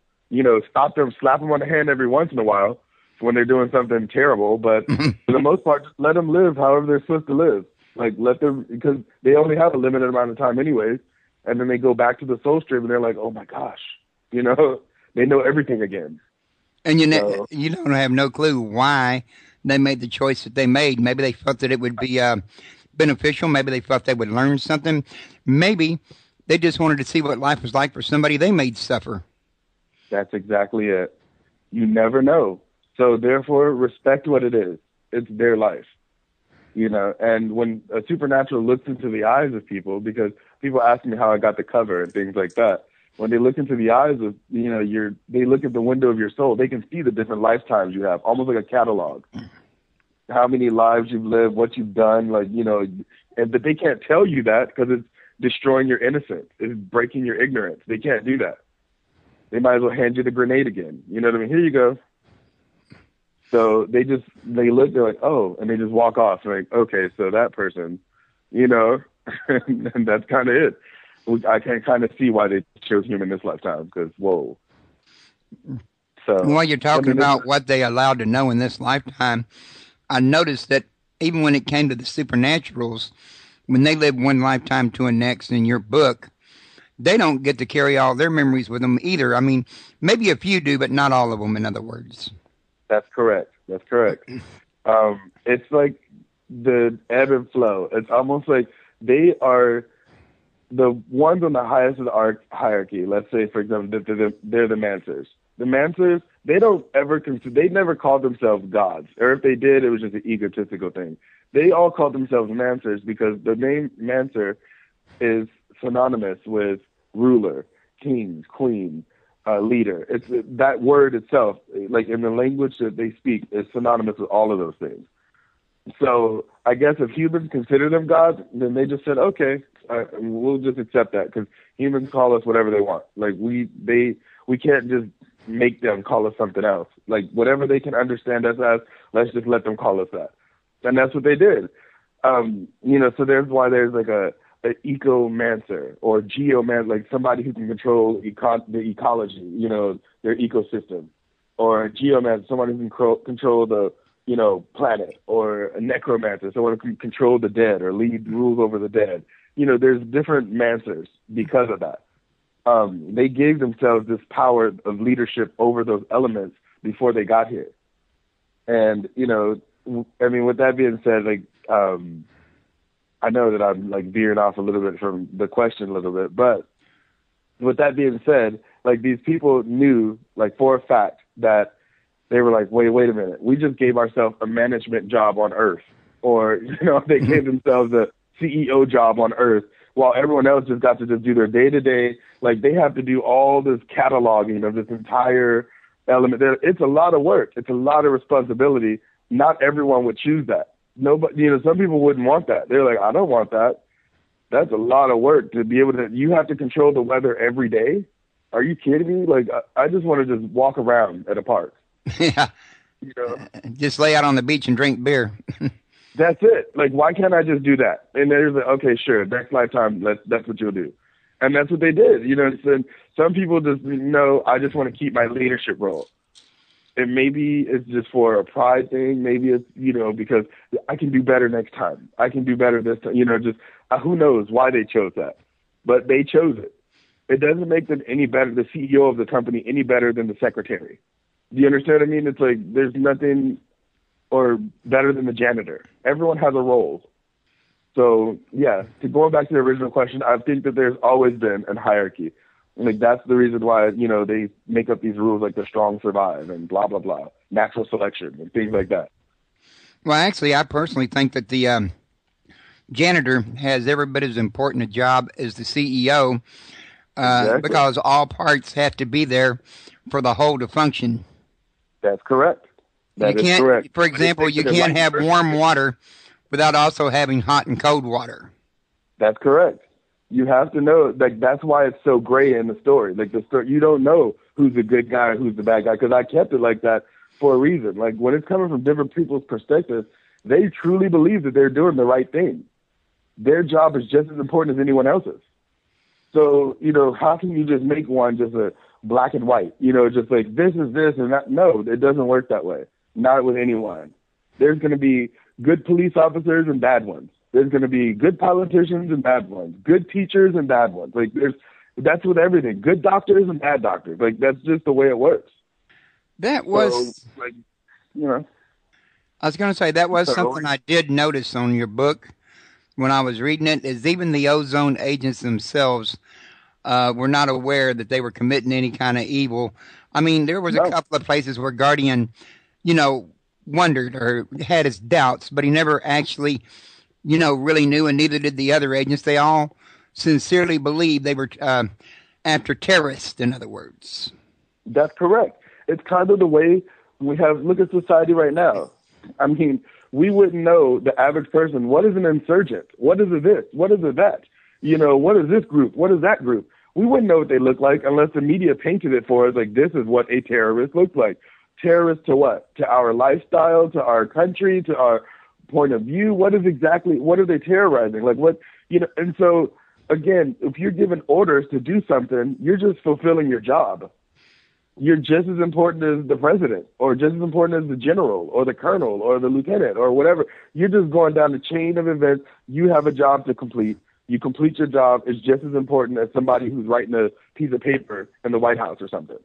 Stop them, slap them on the hand every once in a while when they're doing something terrible. But for the most part, just let them live however they're supposed to live. Like, let them, because they only have a limited amount of time anyways. And then they go back to the Soulstream and they're like, oh my gosh, they know everything again. And you don't have no clue why they made the choice that they made. Maybe they felt that it would be beneficial. Maybe they felt they would learn something. Maybe they just wanted to see what life was like for somebody they made suffer. That's exactly it. You never know. So therefore, respect what it is. It's their life. you know. And when a supernatural looks into the eyes of people, because people ask me how I got the cover and things like that. When they look into the eyes of, you know, they look at the window of your soul, they can see the different lifetimes you have, almost like a catalog. How many lives you've lived, what you've done, like, you know, but they can't tell you that because it's destroying your innocence. It's breaking your ignorance. They can't do that. They might as well hand you the grenade again. You know what I mean? Here you go. So they look, they're like, oh, and they just walk off. Like, okay, so that person, you know, and that's kind of it. I can kind of see why they chose him in this lifetime, because, whoa. So, while you're talking about what they allowed to know in this lifetime, I noticed that even when it came to the supernaturals, when they live one lifetime to the next in your book, they don't get to carry all their memories with them either. I mean, maybe a few do, but not all of them, in other words. That's correct. That's correct. It's like the ebb and flow. It's almost like they are the ones on the highest of the hierarchy. Let's say, for example, they're the Mansers. The Mansers, they never called themselves gods. Or if they did, it was just an egotistical thing. They all called themselves Mansers because the name Manser is synonymous with ruler, king, queen, leader. It's that word itself, like in the language that they speak, is synonymous with all of those things. So I guess if humans consider them gods, then they just said, okay, we'll just accept that because humans call us whatever they want. Like we can't just make them call us something else. Like whatever they can understand us as, let's just let them call us that. And that's what they did. You know, so there's like an ecomancer or geomancer, like somebody who can control the ecology, you know, their ecosystem, or a geomancer, someone who can control the, you know, planet, or a necromancer, someone who can control the dead or lead rules over the dead. You know, there's different mancers because of that. They gave themselves this power of leadership over those elements before they got here. And, you know, I mean, with that being said, like, I know that I'm like veering off a little bit from the question a little bit, but with that being said, like these people knew like for a fact that they were like, wait a minute, we just gave ourselves a management job on Earth, or, you know, they gave themselves a CEO job on Earth while everyone else just got to just do their day-to-day. Like they have to do all this cataloging of this entire element. It's a lot of work. It's a lot of responsibility. Not everyone would choose that. Nobody, you know, some people wouldn't want that. They're like, I don't want that. That's a lot of work to be able to, you have to control the weather every day. Are you kidding me? Like, I just want to just walk around at a park. Yeah. You know? Just lay out on the beach and drink beer. That's it. Like, why can't I just do that? And there's like, okay, sure, next lifetime, that's what you'll do. And that's what they did. You know, so some people just know, I just want to keep my leadership role. And maybe it's just for a pride thing. Maybe it's, you know, because I can do better next time. I can do better this time. You know, just who knows why they chose that. But they chose it. It doesn't make them any better, the CEO of the company, any better than the secretary. Do you understand what I mean? It's like there's nothing or better than the janitor. Everyone has a role. So, yeah, going back to the original question, I think that there's always been a hierarchy. Like, that's the reason why, you know, they make up these rules like the strong survive and blah, blah, blah, natural selection and things like that. Well, actually, I personally think that the janitor has every bit as important a job as the CEO Exactly. because all parts have to be there for the whole to function. That's correct. That is correct. For example, you can't have warm water without also having hot and cold water. That's correct. You have to know, like, that's why it's so gray in the story. Like, the story, you don't know who's the good guy, who's the bad guy, because I kept it like that for a reason. Like, when it's coming from different people's perspectives, they truly believe that they're doing the right thing. Their job is just as important as anyone else's. So, you know, how can you just make one just a black and white? You know, just like, this is this and that. No, it doesn't work that way. Not with anyone. There's going to be good police officers and bad ones. There's going to be good politicians and bad ones, good teachers and bad ones. Like that's with everything. Good doctors and bad doctors. Like that's just the way it works. That was, so, like, you know. I was going to say that was something I did notice on your book when I was reading it. Is even the ozone agents themselves were not aware that they were committing any kind of evil. I mean, there was a couple of places where Guardian, you know, wondered or had his doubts, but he never actually, really knew, and neither did the other agents. They all sincerely believed they were after terrorists, in other words. That's correct. It's kind of the way we have, look at society right now. I mean, we wouldn't know, the average person, what is an insurgent? What is a this? What is a that? What is this group? What is that group? We wouldn't know what they look like unless the media painted it for us like this is what a terrorist looks like. Terrorist to what? To our lifestyle, to our country, to our point of view? What are they terrorizing? Like what, and so again, if you're given orders to do something, you're just fulfilling your job. You're just as important as the president, or just as important as the general, or the colonel, or the lieutenant, or whatever. You're just going down the chain of events. You have a job to complete. You complete your job. It's just as important as somebody who's writing a piece of paper in the White House or something.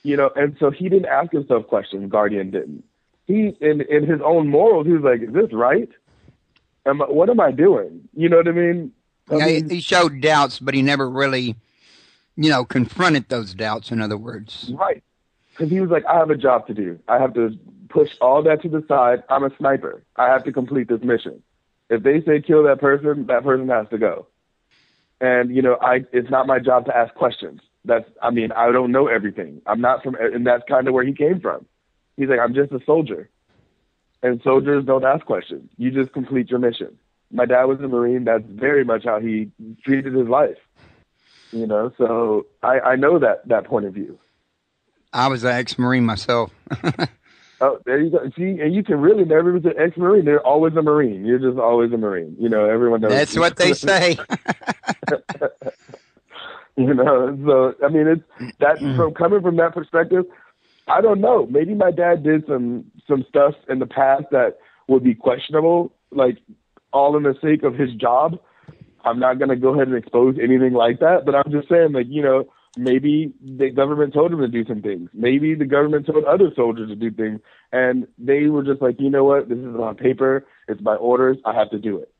And so he didn't ask himself questions. Guardian didn't. He, in his own morals, he was like, is this right? What am I doing? You know what I mean? He showed doubts, but he never really, confronted those doubts, in other words. Right. Because he was like, I have a job to do. I have to push all that to the side. I'm a sniper. I have to complete this mission. If they say kill that person has to go. And, it's not my job to ask questions. I don't know everything. I'm not from, and that's kind of where he came from. He's like, I'm just a soldier. And soldiers don't ask questions. You just complete your mission. My dad was a Marine. That's very much how he treated his life. So I know that point of view. I was an ex-Marine myself. Oh, there you go. See, and you can really never be an ex-Marine. They're always a Marine. You're just always a Marine. Everyone knows. That's what they say. So, it's that from coming from that perspective, I don't know. Maybe my dad did some stuff in the past that would be questionable, like all in the sake of his job. I'm not going to go ahead and expose anything like that, but I'm just saying, like, maybe the government told him to do some things. Maybe the government told other soldiers to do things, and they were just like, you know what, this is on paper, it's by orders, I have to do it.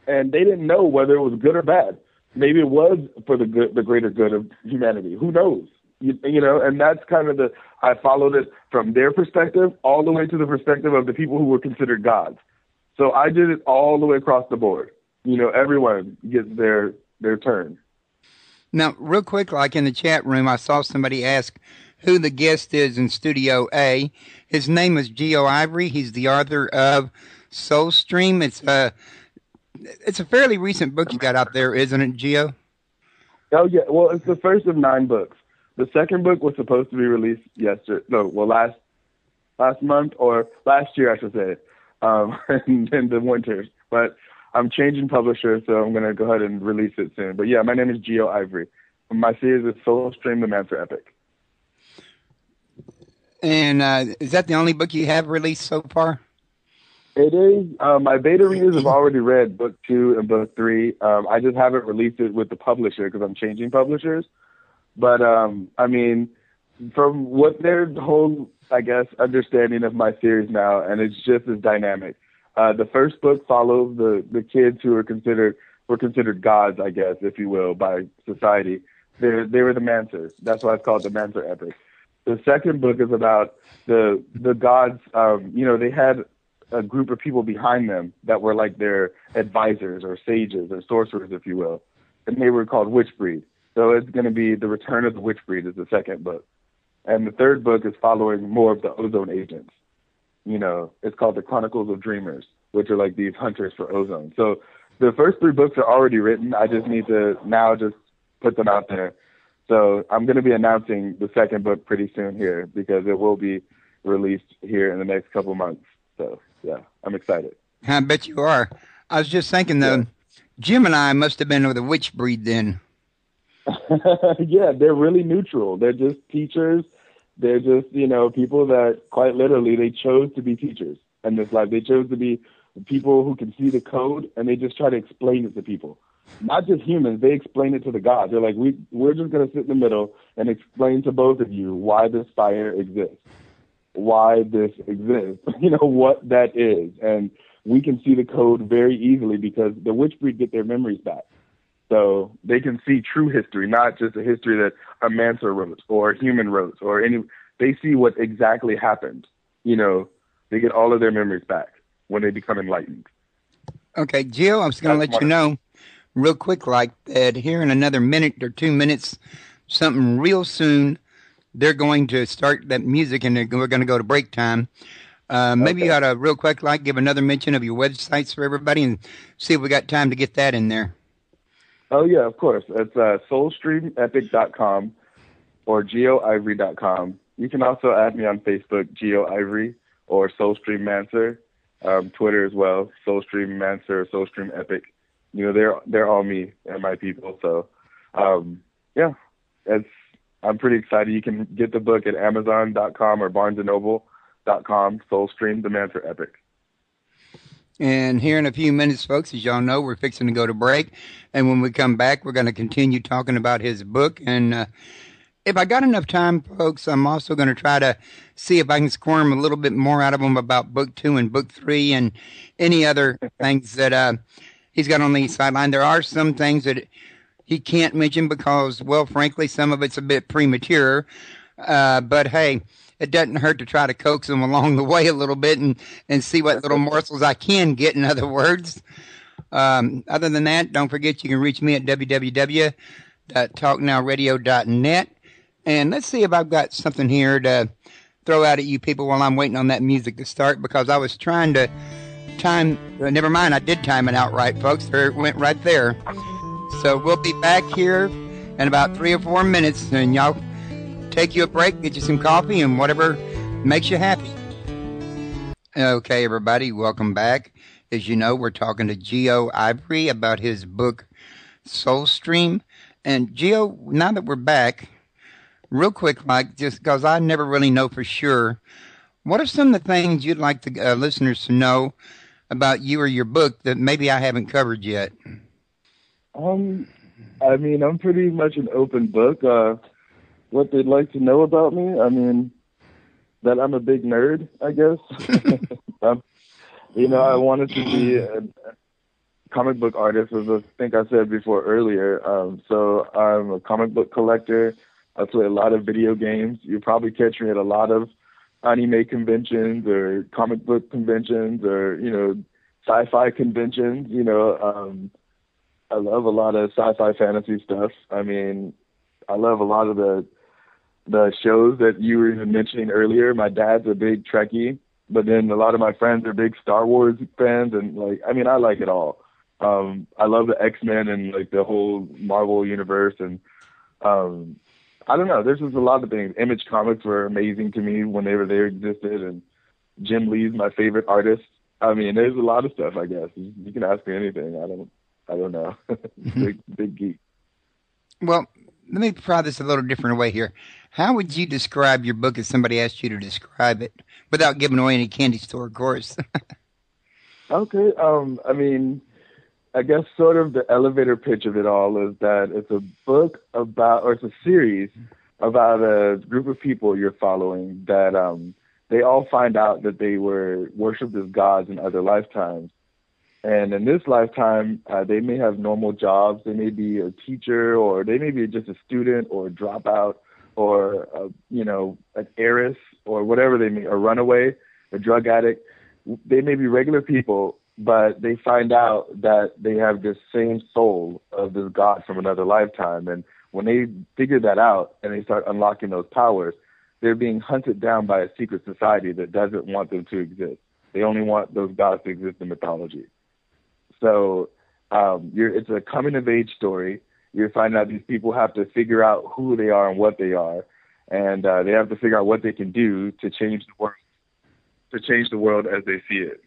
And they didn't know whether it was good or bad. Maybe it was for the greater good of humanity. Who knows? And that's kind of I followed it from their perspective all the way to the perspective of the people who were considered gods. So I did it all the way across the board. Everyone gets their turn. Now, real quick, like in the chat room, I saw somebody ask who the guest is in Studio A. His name is Geo Ivery. He's the author of Soulstream. It's a fairly recent book you got out there, isn't it, Geo? Oh, yeah. Well, it's the first of 9 books. The second book was supposed to be released last month, or last year, I should say, in the winter. But I'm changing publisher, so I'm going to go ahead and release it soon. But yeah, my name is Geo Ivery. My series is Soulstream, the Mancer Epic. And is that the only book you have released so far? It is. My beta readers have already read book 2 and book 3. I just haven't released it with the publisher because I'm changing publishers. But, from what their whole, understanding of my series now, and it's just as dynamic. The first book follows the kids who were considered gods, I guess, if you will, by society. They were the Mancers. That's why it's called the Mancer Epic. The second book is about the gods. They had a group of people behind them that were like their advisors or sages or sorcerers, if you will, and they were called Witch Breed. So it's going to be The Return of the Witch Breed is the second book. And the third book is following more of the ozone agents. It's called The Chronicles of Dreamers, which are like these hunters for ozone. So the first 3 books are already written. I just need to now just put them out there. So I'm going to be announcing the second book pretty soon here because it will be released here in the next couple months. So, yeah, I'm excited. I bet you are. I was just thinking, though, yeah. Jim and I must have been with the Witch Breed then. Yeah, they're really neutral. They're just teachers. They're just, people that quite literally they chose to be teachers in this life. They chose to be people who can see the code, and they just try to explain it to people. Not just humans, they explain it to the gods. They're like, we're just going to sit in the middle and explain to both of you why this fire exists, why this exists, what that is. And we can see the code very easily because the Witch Breed get their memories back. So they can see true history, not just a history that a Mancer wrote or a human wrote or any. They see what exactly happened, They get all of their memories back when they become enlightened. Okay, Jill, I was going to let you know real quick like that here in another minute or 2 minutes, something real soon, they're going to start that music and we're going to go to break time. Maybe you ought to real quick like give another mention of your websites for everybody and see if we got time to get that in there. Oh, yeah, of course. It's soulstreamepic.com or geoivery.com. You can also add me on Facebook, Geo Ivery, or Soulstream Mancer, Twitter as well, Soulstream Mancer, Soulstream Epic. You know, they're all me and my people. So, yeah, I'm pretty excited. You can get the book at Amazon.com or BarnesandNoble.com, Soulstream, the Mancer Epic. And here in a few minutes, folks, as y'all know, we're fixing to go to break. And when we come back, we're going to continue talking about his book. And if I got enough time, folks, I'm also going to try to see if I can squirm a little bit more out of him about book 2 and book 3 and any other things that he's got on the sideline. There are some things that he can't mention because, well, frankly, some of it's a bit premature. But, hey, it doesn't hurt to try to coax him along the way a little bit and see what little morsels I can get, in other words. Other than that, don't forget you can reach me at www.talknowradio.net. And let's see if I've got something here to throw out at you people while I'm waiting on that music to start, because I was trying to time, never mind, I did time it out right, folks. There it went right there. So we'll be back here in about 3 or 4 minutes, and y'all take you a break, get you some coffee, and whatever makes you happy. Okay, everybody, welcome back. As you know, we're talking to Geo Ivery about his book, Soulstream. And Geo, now that we're back, real quick, Mike, just because I never really know for sure, what are some of the things you'd like the listeners to know about you or your book that maybe I haven't covered yet? I mean, I'm pretty much an open book. What they'd like to know about me, I mean, that I'm a big nerd, I guess. You know, I wanted to be a comic book artist, as I think I said before earlier. So I'm a comic book collector. I play a lot of video games. You'll probably catch me at a lot of anime conventions or comic book conventions or, you know, sci-fi conventions. You know, I love a lot of sci-fi fantasy stuff. I mean, I love a lot of the shows that you were even mentioning earlier. My dad's a big Trekkie, but then a lot of my friends are big Star Wars fans, and like, I mean, I like it all. I love the X-Men and like the whole Marvel universe, and I don't know. There's just a lot of things. Image Comics were amazing to me whenever they existed, and Jim Lee's my favorite artist. I mean, there's a lot of stuff. I guess you can ask me anything. I don't know. big geek. Well, let me try this a little different way here. How would you describe your book if somebody asked you to describe it without giving away any candy store, of course? Okay. I mean, I guess sort of the elevator pitch of it all is that it's a book about, or it's a series about a group of people you're following that they all find out that they were worshipped as gods in other lifetimes. And in this lifetime, they may have normal jobs. They may be a teacher, or they may be just a student or a dropout, or, you know, an heiress, or whatever they may, a runaway, a drug addict. They may be regular people, but they find out that they have this same soul of this god from another lifetime. And when they figure that out and they start unlocking those powers, they're being hunted down by a secret society that doesn't want them to exist. They only want those gods to exist in mythology. So it's a coming-of-age story. You're finding out these people have to figure out who they are and what they are, and they have to figure out what they can do to change the world as they see it.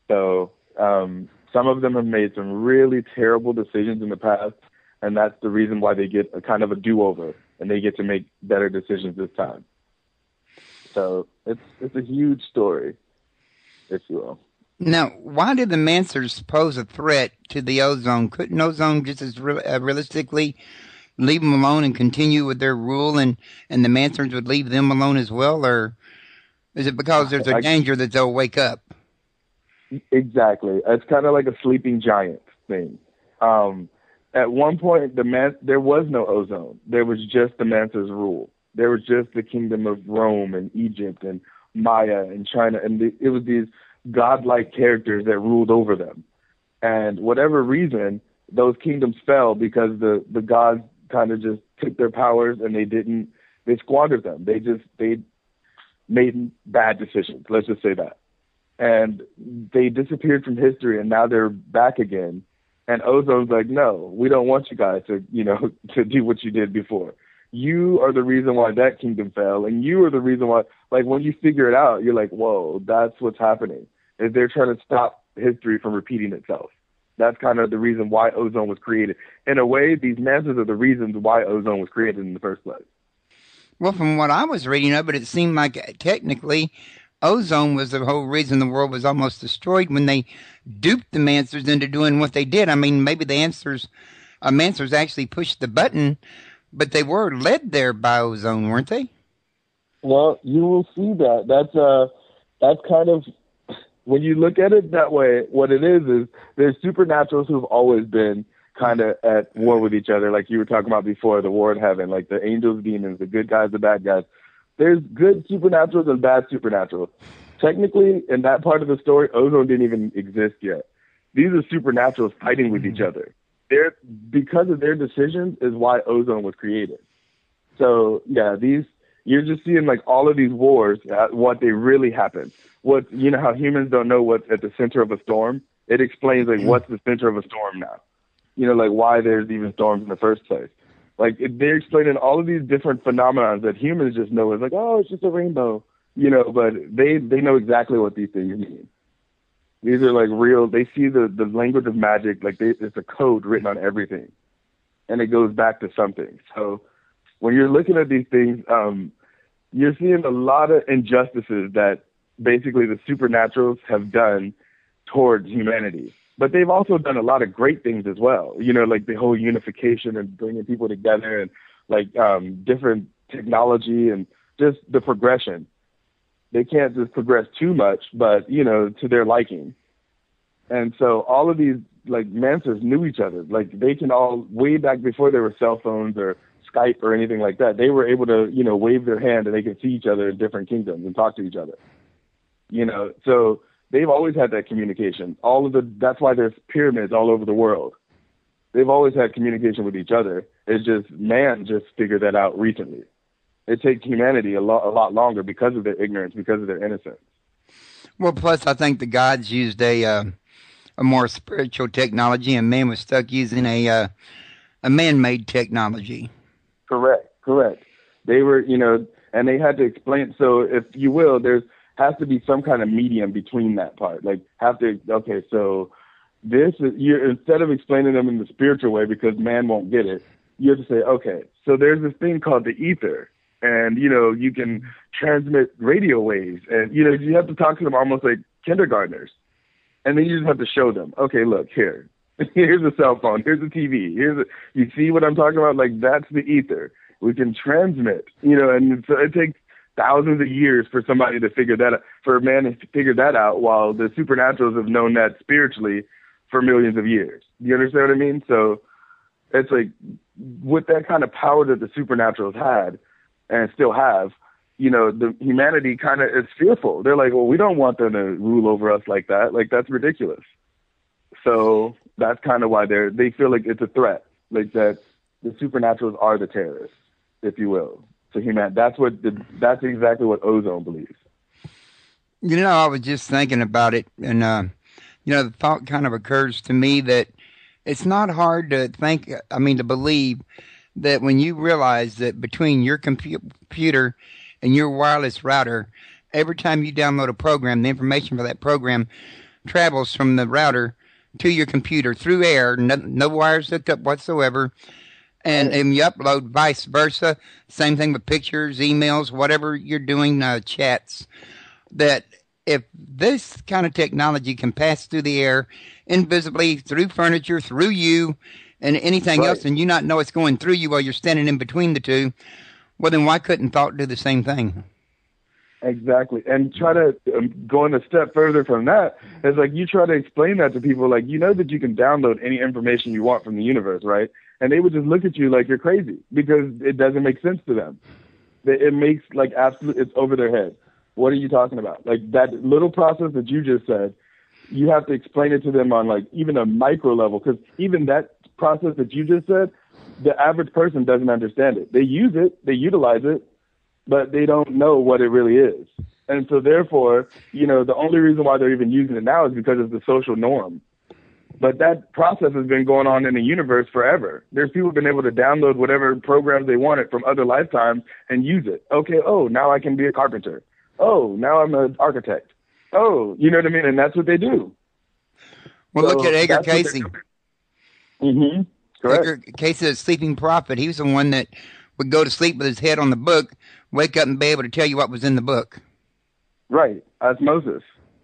So some of them have made some really terrible decisions in the past, and that's the reason why they get a kind of a do-over, and they get to make better decisions this time. So it's a huge story, if you will. Now, why did the Mancers pose a threat to the Ozone? Couldn't Ozone just as realistically leave them alone and continue with their rule, and the Mancers would leave them alone as well? Or is it because there's a danger that they'll wake up? Exactly. It's kind of like a sleeping giant thing. At one point, there was no Ozone. There was just the Mancers' rule. There was just the kingdom of Rome and Egypt and Maya in China, and it was these godlike characters that ruled over them. And whatever reason, those kingdoms fell because the gods kind of just took their powers and they squandered them. They made bad decisions. Let's just say that. And they disappeared from history, and now they're back again. And Ozone's like, no, we don't want you guys to, to do what you did before. You are the reason why that kingdom fell, and you are the reason why, like, when you figure it out, you're like, whoa, that's what's happening, is they're trying to stop history from repeating itself. That's kind of the reason why ozone was created. In a way, these mansions are the reasons why ozone was created in the first place. Well, from what I was reading of it seemed like technically ozone was the whole reason the world was almost destroyed when they duped the Mancers into doing what they did. I mean, maybe the Mancers actually pushed the button, but they were led there by ozone, weren't they? Well, you will see that. That's kind of, when you look at it that way, what it is there's supernaturals who've always been kind of at war with each other, like you were talking about before, the war in heaven, like the angels, demons, the good guys, the bad guys. There's good supernaturals and bad supernaturals. Technically, in that part of the story, ozone didn't even exist yet. These are supernaturals fighting with each other. Because of their decisions is why ozone was created. So, yeah, you're just seeing like all of these wars, what they really happen. How humans don't know what's at the center of a storm? It explains like what's the center of a storm now. Like why there's even storms in the first place. Like they're explaining all of these different phenomena that humans just know is like, oh, it's just a rainbow, but they know exactly what these things mean. These are like real. They see the language of magic, like it's a code written on everything, and it goes back to something. So when you're looking at these things, you're seeing a lot of injustices that basically the supernaturals have done towards humanity. But they've also done a lot of great things as well. Like the whole unification and bringing people together, and like different technology and just the progression. They can't just progress too much, but, to their liking. And so all of these, like, Mancers knew each other. Like, they can all, way back before there were cell phones or Skype or anything like that, they were able to, wave their hand and they could see each other in different kingdoms and talk to each other. So they've always had that communication. That's why there's pyramids all over the world. They've always had communication with each other. It's just, man just figured that out recently. It takes humanity a lot longer because of their ignorance, because of their innocence. Well, plus I think the gods used a more spiritual technology, and man was stuck using a man-made technology. Correct. They were, and they had to explain. So, if you will, has to be some kind of medium between that part. Like, so this is, instead of explaining them in the spiritual way because man won't get it, you have to say, okay, so there's this thing called the ether. And, you can transmit radio waves. And, you have to talk to them almost like kindergartners. And then you just have to show them, okay, look, here's a cell phone, here's a TV, you see what I'm talking about? Like, that's the ether. We can transmit, and so it takes thousands of years for somebody to figure that out, for a man to figure that out, while the supernaturals have known that spiritually for millions of years. Do you understand what I mean? So it's like, with that kind of power that the supernaturals had, and still have, the humanity kind of is fearful. They're like, well, we don't want them to rule over us like that. Like, that's ridiculous. So that's kind of why they feel like it's a threat, like that the supernaturals are the terrorists, if you will, to humanity. That's exactly what ozone believes. I was just thinking about it, and the thought kind of occurs to me that it's not hard to to believe that when you realize that between your computer and your wireless router, every time you download a program, the information for that program travels from the router to your computer through air, no wires hooked up whatsoever, and you upload vice versa. Same thing with pictures, emails, whatever you're doing, chats. That if this kind of technology can pass through the air invisibly, through furniture, through you, and anything else, and you not know it's going through you while you're standing in between the two, well, then why couldn't thought do the same thing? Exactly. And try to, going a step further from that, is like you try to explain that to people, like, that you can download any information you want from the universe, right? And they would just look at you like you're crazy because it doesn't make sense to them. It makes, like, it's over their head. What are you talking about? Like that little process that you just said, you have to explain it to them on like even a micro level, because even that process that you just said, the average person doesn't understand it. They use it, they utilize it, but they don't know what it really is. And so therefore, you know, the only reason why they're even using it now is because it's the social norm. But that process has been going on in the universe forever. There's people who've been able to download whatever programs they wanted from other lifetimes and use it. Okay, oh, now I can be a carpenter. Oh, now I'm an architect. Oh, you know what I mean? And that's what they do. Well, So look at Edgar Casey. Mm-hmm. Correct. Edgar Casey, the sleeping prophet, he was the one that would go to sleep with his head on the book, wake up and be able to tell you what was in the book. Right. Osmosis.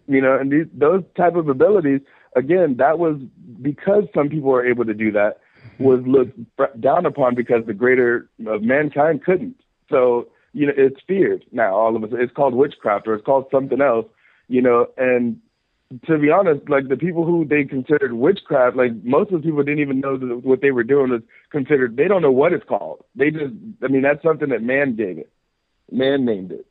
You know, and those type of abilities, again, that was because some people were able to do that, was looked down upon because the greater of mankind couldn't. So, you know, it's feared now, all of us. It's called witchcraft, or it's called something else, you know, and to be honest, like the people who they considered witchcraft, like most of the people didn't even know that what they were doing was considered, they don't know what it's called. They just, I mean, that's something that man gave it. Man named it.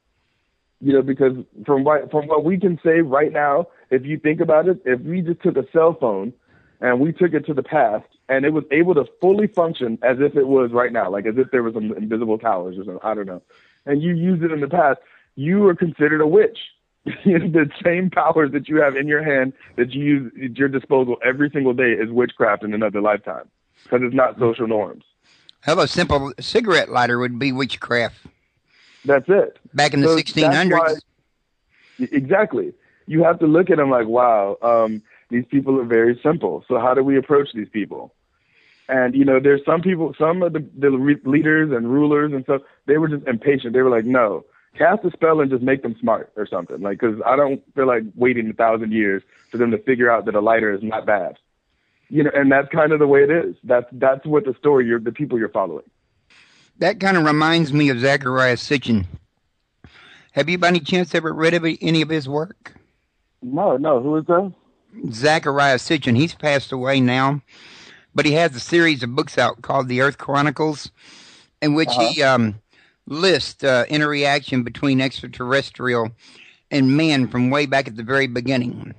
You know, because from what we can say right now, if you think about it, if we just took a cell phone and we took it to the past and it was able to fully function as if it was right now, like as if there was some invisible towers or something, I don't know, and you used it in the past, you were considered a witch. The same powers that you have in your hand that you use at your disposal every single day is witchcraft in another lifetime, because it's not social norms. Hell, a simple cigarette lighter would be witchcraft. That's it. Back in the 1600s. Exactly. You have to look at them like, wow, these people are very simple. So how do we approach these people? And, you know, there's some people, some of the leaders and rulers and stuff, they were just impatient. They were like, no, cast a spell and just make them smart or something. Like, because I don't feel like waiting 1,000 years for them to figure out that a lighter is not bad. You know, and that's kind of the way it is. That's what the story, the people you're following. That kind of reminds me of Zachariah Sitchin. Have you by any chance ever read any of his work? No. Who is that? Zachariah Sitchin. He's passed away now, but he has a series of books out called The Earth Chronicles, in which he lists interaction between extraterrestrial and man from way back at the very beginning.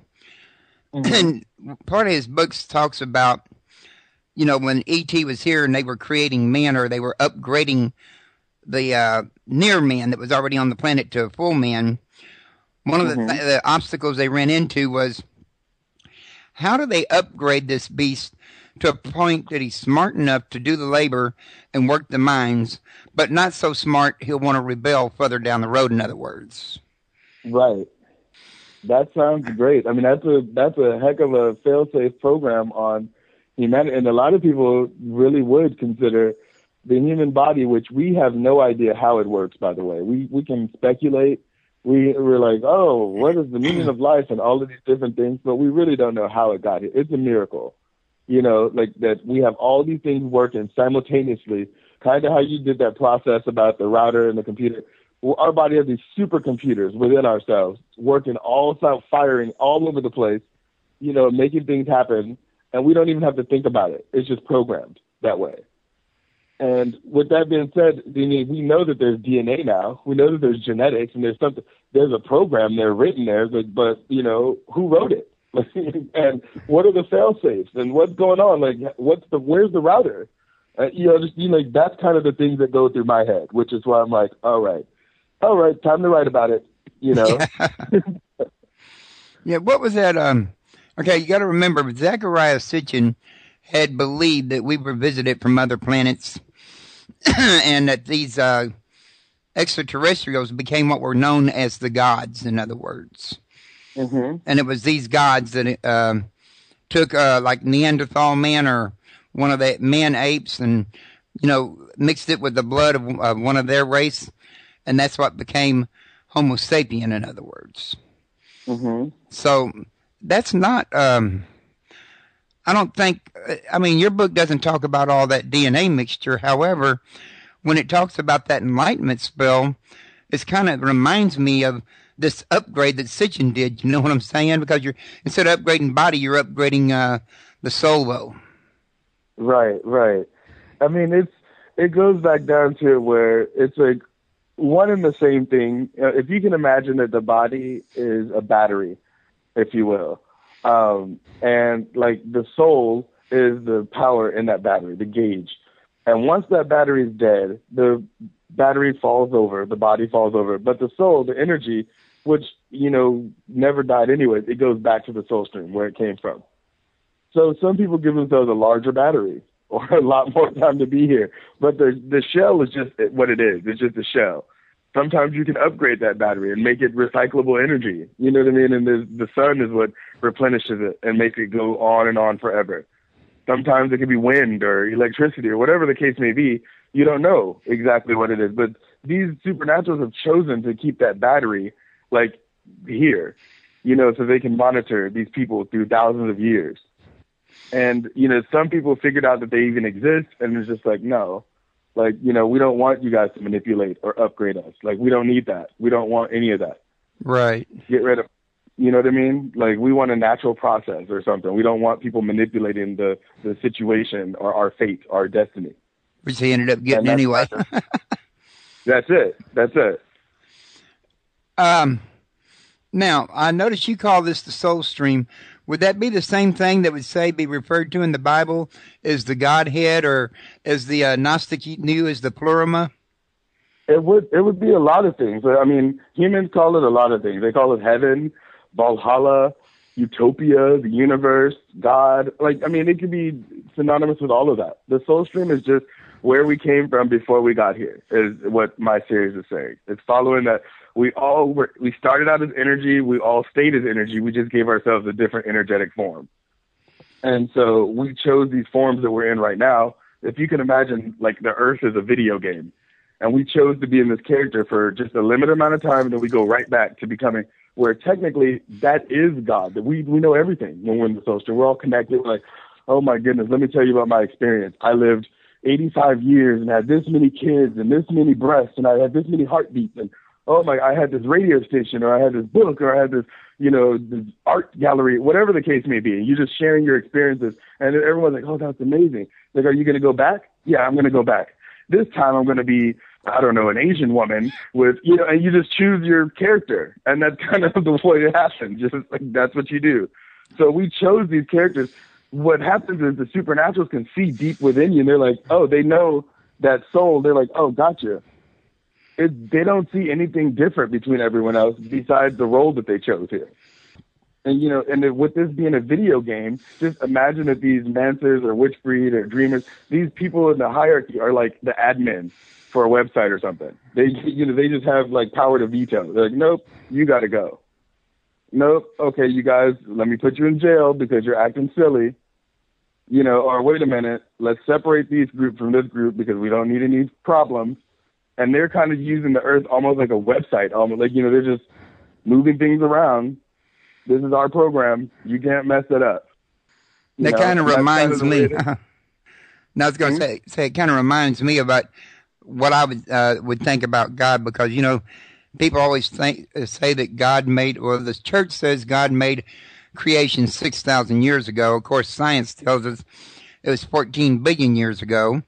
Mm-hmm. And part of his books talks about, you know, when E.T. was here and they were creating man, or they were upgrading the near man that was already on the planet to a full man, one of the obstacles they ran into was, how do they upgrade this beast to a point that he's smart enough to do the labor and work the mines, but not so smart he'll want to rebel further down the road, in other words. Right. That sounds great. I mean, that's a heck of a fail-safe program on humanity, and a lot of people really would consider the human body, which we have no idea how it works, by the way. We can speculate. We're like, oh, what is the meaning of life and all of these different things, but we really don't know how it got here. It's a miracle, you know, like that we have all these things working simultaneously, kind of how you did that process about the router and the computer. Well, our body has these supercomputers within ourselves working firing all over the place, you know, making things happen. And we don't even have to think about it. It's just programmed that way. And with that being said, we know that there's DNA now. We know that there's genetics, and there's a program there written there, but you know, who wrote it? And what are the fail safes? And what's going on? Like, where's the router? Like that's kind of the things that go through my head, which is why I'm like, all right, time to write about it. You know? Yeah. What was that? Okay, you got to remember, Zachariah Sitchin had believed that we were visited from other planets, and that these extraterrestrials became what were known as the gods, in other words. Mm-hmm. And it was these gods that took like Neanderthal man or one of the man apes, and you know, mixed it with the blood of one of their race, and that's what became Homo sapien, in other words. Mm-hmm. So that's not. I don't think. I mean, your book doesn't talk about all that DNA mixture. However, when it talks about that enlightenment spell, it kind of reminds me of this upgrade that Sitchin did. You know what I'm saying? Because you're, instead of upgrading body, you're upgrading the soul, though. Right. I mean, it goes back down to where it's like one and the same thing. If you can imagine that the body is a battery, if you will, and like the soul is the power in that battery, the gauge. And once that battery is dead, the battery falls over, the body falls over, but the soul, the energy, which, never died anyway, it goes back to the soul stream where it came from. So some people give themselves a larger battery or a lot more time to be here, but the shell is just what it is. It's just a shell. Sometimes you can upgrade that battery and make it recyclable energy. You know what I mean? And the sun is what replenishes it and makes it go on and on forever. Sometimes it can be wind or electricity or whatever the case may be. You don't know exactly what it is. But these supernaturals have chosen to keep that battery like here, so they can monitor these people through thousands of years. And, some people figured out that they even exist, and it's just like, no, like, we don't want you guys to manipulate or upgrade us. Like, we don't need that. We don't want any of that. Right. Get rid of, you know what I mean? Like, we want a natural process or something. We don't want people manipulating the situation or our fate, our destiny. Which they ended up getting anyway. That's it. That's it. Now, I noticed you call this the Soulstream. Would that be the same thing that would be referred to in the Bible as the Godhead, or as the Gnostic knew as the Plurima? It would be a lot of things. I mean, humans call it a lot of things. They call it heaven, Valhalla, utopia, the universe, God. Like, I mean, it could be synonymous with all of that. The Soulstream is just where we came from before we got here, is what my series is saying. It's following that we started out as energy, we all stayed as energy, we just gave ourselves a different energetic form. And so we chose these forms that we're in right now. If you can imagine, like, the Earth is a video game, and we chose to be in this character for just a limited amount of time, and then we go right back to becoming, where technically that is God, that we know everything when we're in the Soulstream. We're all connected. We're like, oh my goodness, let me tell you about my experience. I lived 85 years and had this many kids and this many breasts, and I had this many heartbeats, and oh my, I had this radio station, or I had this book, or I had this, this art gallery, whatever the case may be. And you're just sharing your experiences, and everyone's like, oh, that's amazing. Like, are you going to go back? Yeah, I'm going to go back. This time I'm going to be, I don't know, an Asian woman with, and you just choose your character. And that's kind of the way it happens. Just like, that's what you do. So we chose these characters. What happens is the supernaturals can see deep within you, and they're like, oh, they know that soul. They're like, oh, gotcha. They don't see anything different between everyone else besides the role that they chose here. And, and with this being a video game, just imagine that these Mancers or Witchbreed or Dreamers, these people in the hierarchy are like the admins for a website or something. They just have like power to veto. They're like, nope, you got to go. Nope, okay, you guys, let me put you in jail because you're acting silly. Or wait a minute, let's separate these groups from this group because we don't need any problems. And they're kind of using the Earth almost like a website, almost like, they're just moving things around. This is our program. You can't mess it up. That kind of reminds me. I was going to say it kind of reminds me about what I would think about God, because, people always say that God made, or the church says God made creation 6,000 years ago. Of course, science tells us it was 14 billion years ago.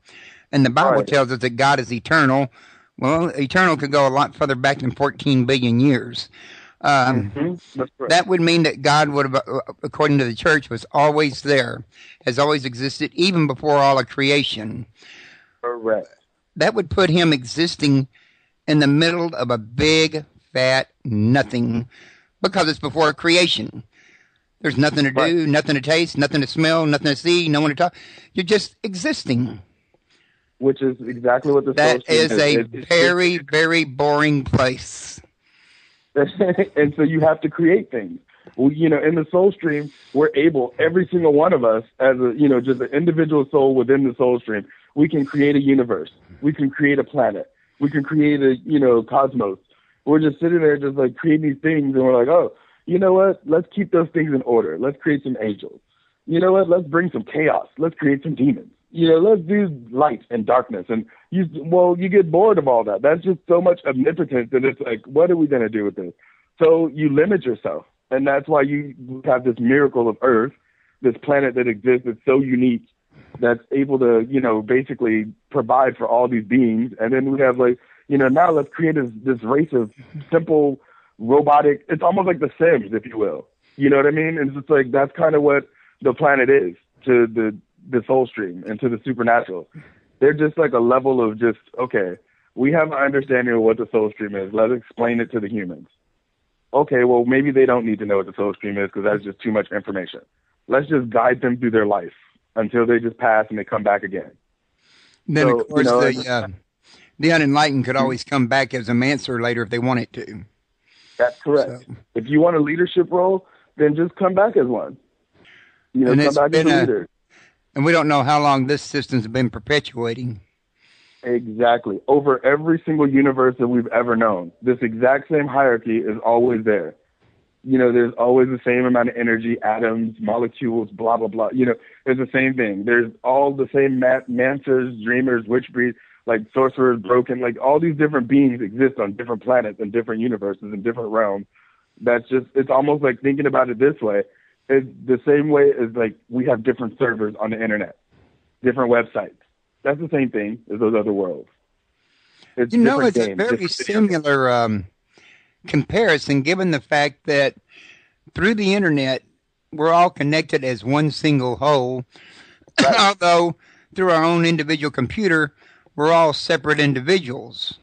And the Bible tells us that God is eternal. Well, eternal could go a lot further back than 14 billion years. That would mean that God would have, according to the church, was always there, has always existed, even before all of creation. Correct. That would put him existing in the middle of a big, fat nothing, because it's before creation. There's nothing to do, nothing to taste, nothing to smell, nothing to see, no one to talk. You're just existing. Which is exactly what the That is a very, very boring place. And so you have to create things. Well, in the Soulstream, we're able, every single one of us, as a, just an individual soul within the Soulstream, we can create a universe. We can create a planet. We can create a, cosmos. We're just sitting there just like creating these things, and we're like, oh, you know what? Let's keep those things in order. Let's create some angels. You know what? Let's bring some chaos. Let's create some demons. Let's do light and darkness. And you get bored of all that. That's just so much omnipotence that it's like, what are we going to do with this? So you limit yourself. And that's why you have this miracle of Earth, this planet that exists that's so unique, that's able to, basically provide for all these beings. And then we have like, Now let's create this race of simple robotic. It's almost like The Sims, if you will. You know what I mean? And it's just like that's kind of what the planet is to the Soulstream and to the supernatural. They're just like a level of just, okay, we have an understanding of what the Soulstream is. Let's explain it to the humans. Okay, well, maybe they don't need to know what the Soulstream is because that's just too much information. Let's just guide them through their life until they just pass and they come back again. Then, of course, the unenlightened could always come back as a Mancer later if they wanted to. That's correct. So, if you want a leadership role, then just come back as one. Come back as a leader. And we don't know how long this system's been perpetuating. Exactly. Over every single universe that we've ever known, this exact same hierarchy is always there. There's always the same amount of energy, atoms, molecules, blah, blah, blah. There's the same thing. There's all the same Mancers, dreamers, witch breed, like sorcerers, broken, like all these different beings exist on different planets and different universes and different realms. It's almost like thinking about it this way. It's the same way as like we have different servers on the internet, different websites. That's the same thing as those other worlds. It's a very similar comparison, given the fact that through the internet, we're all connected as one single whole, right. Although through our own individual computer, we're all separate individuals.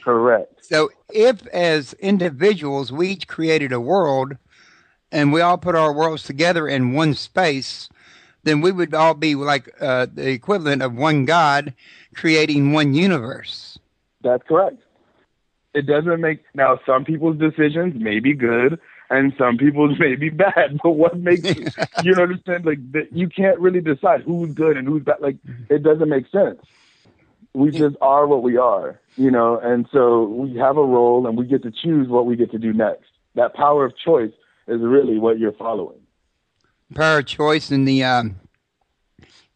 Correct. So if as individuals, we each created a world and we all put our worlds together in one space, then we would all be like the equivalent of one God creating one universe. That's correct. It doesn't make... Now, some people's decisions may be good and some people's may be bad, but what makes... you understand? Like, you can't really decide who's good and who's bad. Like, it doesn't make sense. We just are what we are, and so we have a role and we get to choose what we get to do next. That power of choice is really what you're following. Power of choice and the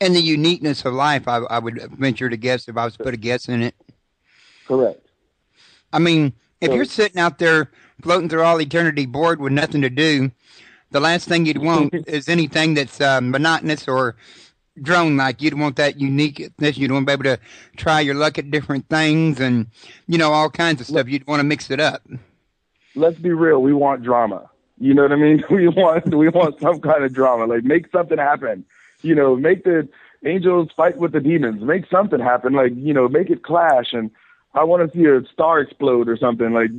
uniqueness of life, I would venture to guess if I was to put a guess in it. Correct. I mean, if you're sitting out there floating through all eternity bored with nothing to do, the last thing you'd want is anything that's monotonous or drone-like. You'd want that uniqueness. You'd want to be able to try your luck at different things and, all kinds of stuff. You'd want to mix it up. Let's be real. We want drama. You know what I mean? We want some kind of drama. Like, make something happen. Make the angels fight with the demons. Make something happen. Like, make it clash. And I want to see a star explode or something. Like,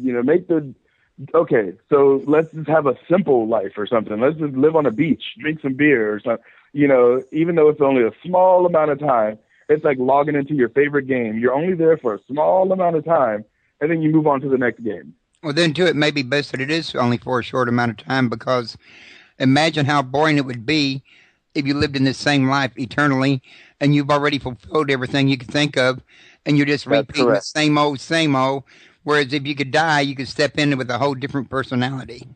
okay, so let's just have a simple life or something. Let's just live on a beach, drink some beer or something. Even though it's only a small amount of time, it's like logging into your favorite game. You're only there for a small amount of time, and then you move on to the next game. Well, then, too, it may be best that it is only for a short amount of time, because imagine how boring it would be if you lived in the same life eternally and you've already fulfilled everything you could think of, and you're just repeating the same old, whereas if you could die, you could step in with a whole different personality.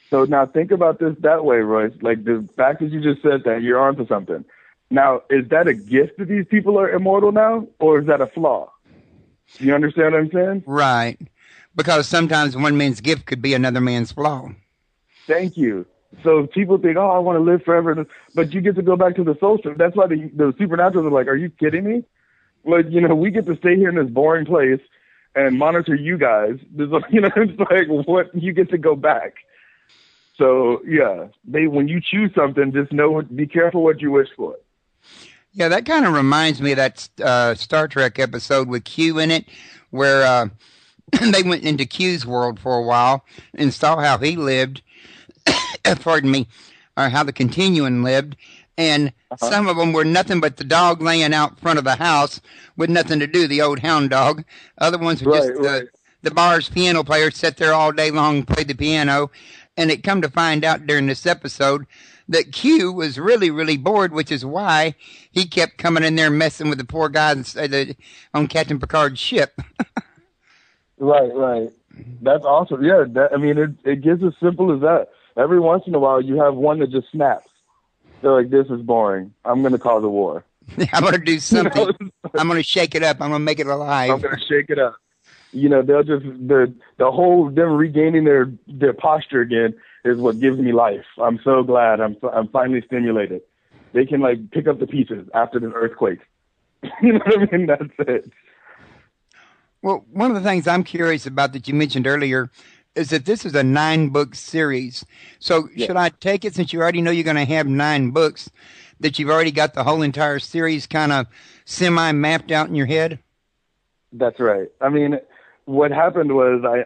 So now think about this that way, Royce. Like, the fact that you just said that, you're onto something. Now, is that a gift that these people are immortal now, or is that a flaw? You understand what I'm saying? Right. Because sometimes one man's gift could be another man's flaw. Thank you. So people think, I want to live forever. But you get to go back to the Soulstream. That's why the supernaturals are like, are you kidding me? Like, we get to stay here in this boring place and monitor you guys. It's like, what? You get to go back. So, yeah, when you choose something, just be careful what you wish for. Yeah, that kind of reminds me of that Star Trek episode with Q in it, where they went into Q's world for a while and saw how he lived, pardon me, or how the Continuum lived, and some of them were nothing but the dog laying out front of the house with nothing to do, the old hound dog. Other ones were just the bar's piano player, sat there all day long and played the piano. And it come to find out during this episode that Q was really, really bored, which is why he kept coming in there messing with the poor guys on Captain Picard's ship. Right. That's awesome. Yeah, it gets as simple as that. Every once in a while, you have one that just snaps. They're like, this is boring. I'm going to cause a war. I'm going to do something. I'm going to shake it up. I'm going to make it alive. I'm going to shake it up. They'll just the whole them regaining their posture again is what gives me life. I'm so glad I'm finally stimulated. They can like pick up the pieces after the earthquake. You know what I mean? That's it. Well, one of the things I'm curious about that you mentioned earlier is that this is a 9-book series. So Yeah, should I take it, since you already know you're going to have 9 books, that you've already got the whole entire series kind of semi mapped out in your head? that's right. I mean, what happened was I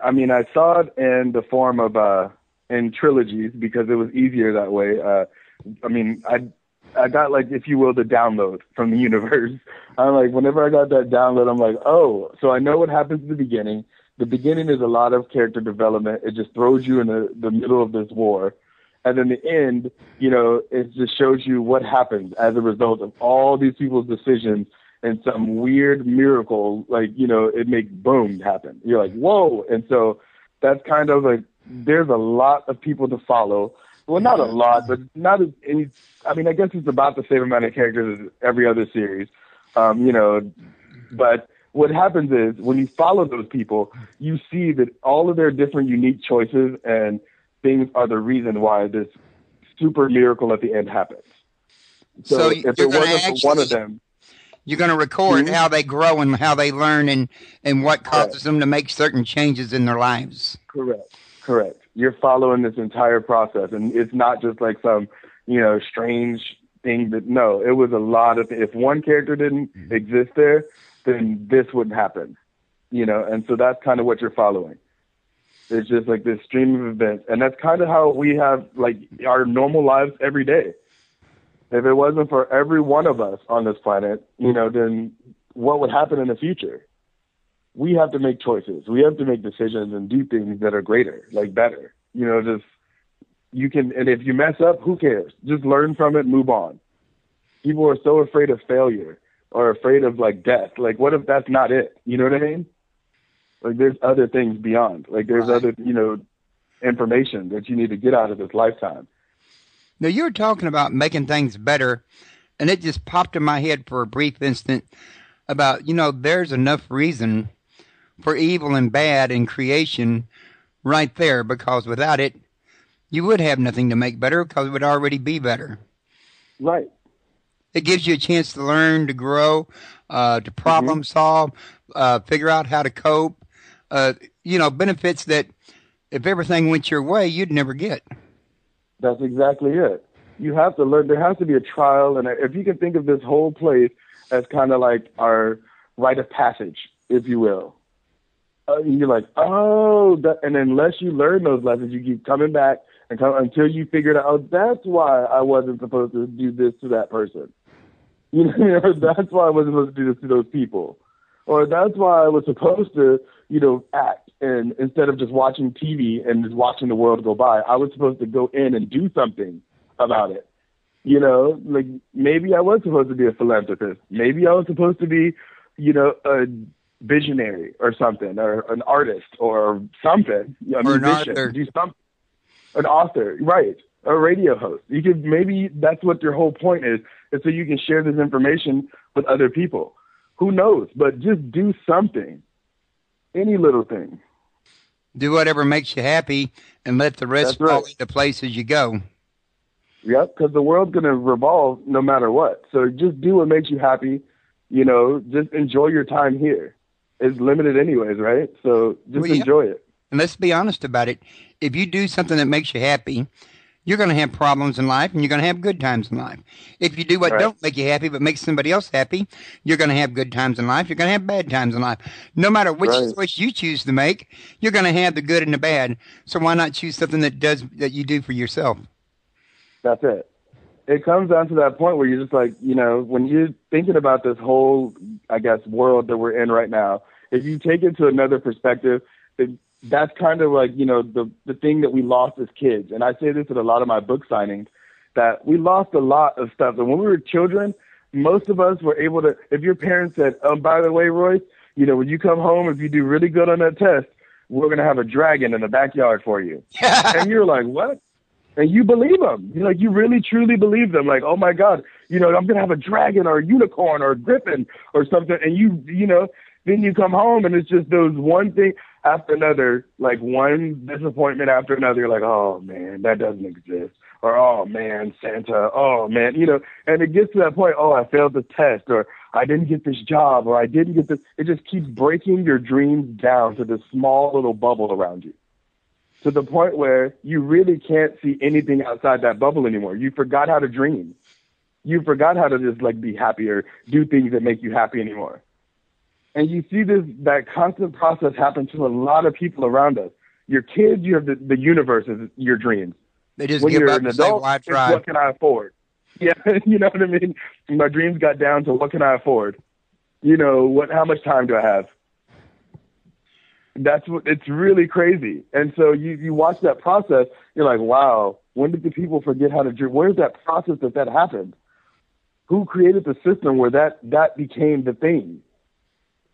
saw it in the form of in trilogies because it was easier that way. I mean, I got, like, if you will, the download from the universe. I'm like, whenever I got that download, I'm like, oh, so I know what happens at the beginning. The beginning is a lot of character development. It just throws you in the middle of this war. And then the end, it just shows you what happens as a result of all these people's decisions and some weird miracle, like, it makes boom happen. You're like, whoa. And so that's kind of like, there's a lot of people to follow. Well, not a lot, but not as any. I mean, I guess it's about the same amount of characters as every other series, But what happens is when you follow those people, you see that all of their different unique choices and things are the reason why this super miracle at the end happens. So So if you're it going to wasn't for one of actually them, you're going to record hmm how they grow and how they learn and what correct, causes them to make certain changes in their lives. correct. You're following this entire process, and it's not just like some, strange thing that, no, it was a lot of, if one character didn't exist there, then this wouldn't happen, and so that's kind of what you're following. It's just like this stream of events, and that's kind of how we have, like, our normal lives every day. If it wasn't for every one of us on this planet, then what would happen in the future? We have to make choices. We have to make decisions and do things that are greater, like better. Just you can, and if you mess up, who cares? Just learn from it, move on. People are so afraid of failure or afraid of, like, death. Like, what if that's not it? You know what I mean? Like, there's other things beyond. Like, there's Right. other, information that you need to get out of this lifetime. Now, you were talking about making things better, and it just popped in my head for a brief instant about, there's enough reason for evil and bad in creation right there, because without it, you would have nothing to make better because it would already be better. Right. It gives you a chance to learn, to grow, to hmm problem solve, figure out how to cope, benefits that if everything went your way, you'd never get. That's exactly it. You have to learn. There has to be a trial, and if you can think of this whole place as kind of like our rite of passage, if you will. You're like, oh, and unless you learn those lessons, you keep coming back and until you figure it out. Oh, that's why I wasn't supposed to do this to that person. That's why I wasn't supposed to do this to those people, or that's why I was supposed to, act. And instead of just watching TV and just watching the world go by, I was supposed to go in and do something about it. Like, maybe I was supposed to be a philanthropist. Maybe I was supposed to be, a visionary or something, or an artist or something, a Or an musician, author. do something, an author, right? A radio host. You could, maybe that's what your whole point is so you can share this information with other people. Who knows? But just do something, any little thing. Do whatever makes you happy and let the rest That's right. fall into place as you go. Yep, because the world's going to revolve no matter what. So just do what makes you happy. Just enjoy your time here. It's limited anyways, right? So just Well, yeah. enjoy it. And let's be honest about it. If you do something that makes you happy, you're going to have problems in life and you're going to have good times in life. If you do what Right. don't make you happy but makes somebody else happy, you're going to have good times in life. You're going to have bad times in life. No matter which Right. choice you choose to make, you're going to have the good and the bad. So why not choose something that you do for yourself? That's it. It comes down to that point where you're just like, when you're thinking about this whole, I guess, world that we're in right now, if you take it to another perspective, that's kind of like, the thing that we lost as kids. And I say this at a lot of my book signings, that we lost a lot of stuff. And when we were children, most of us were able to, if your parents said, by the way, Royce, when you come home, if you do really good on that test, we're going to have a dragon in the backyard for you. And you're like, what? And you believe them. You really, truly believe them. Like, oh, my God, I'm going to have a dragon or a unicorn or a griffin or something. And then you come home and it's just those one thing. after another, like one disappointment after another. You're like, oh man, that doesn't exist. Or, oh man, Santa, oh man, and it gets to that point, oh, I failed the test, or I didn't get this job, or I didn't get this. It just keeps breaking your dreams down to this small little bubble around you, to the point where you really can't see anything outside that bubble anymore. You forgot how to dream. You forgot how to just like be happy or do things that make you happy anymore. And you see that constant process happen to a lot of people around us. Your kids, you have the universe as your dreams. They just When give you're up an and say, adult, well, I it's tried. what can I afford? Yeah, you know what I mean? My dreams got down to what can I afford? How much time do I have? It's really crazy. And so you watch that process, you're like, wow, when did the people forget how to dream? Where's that process that happened? Who created the system where that became the thing?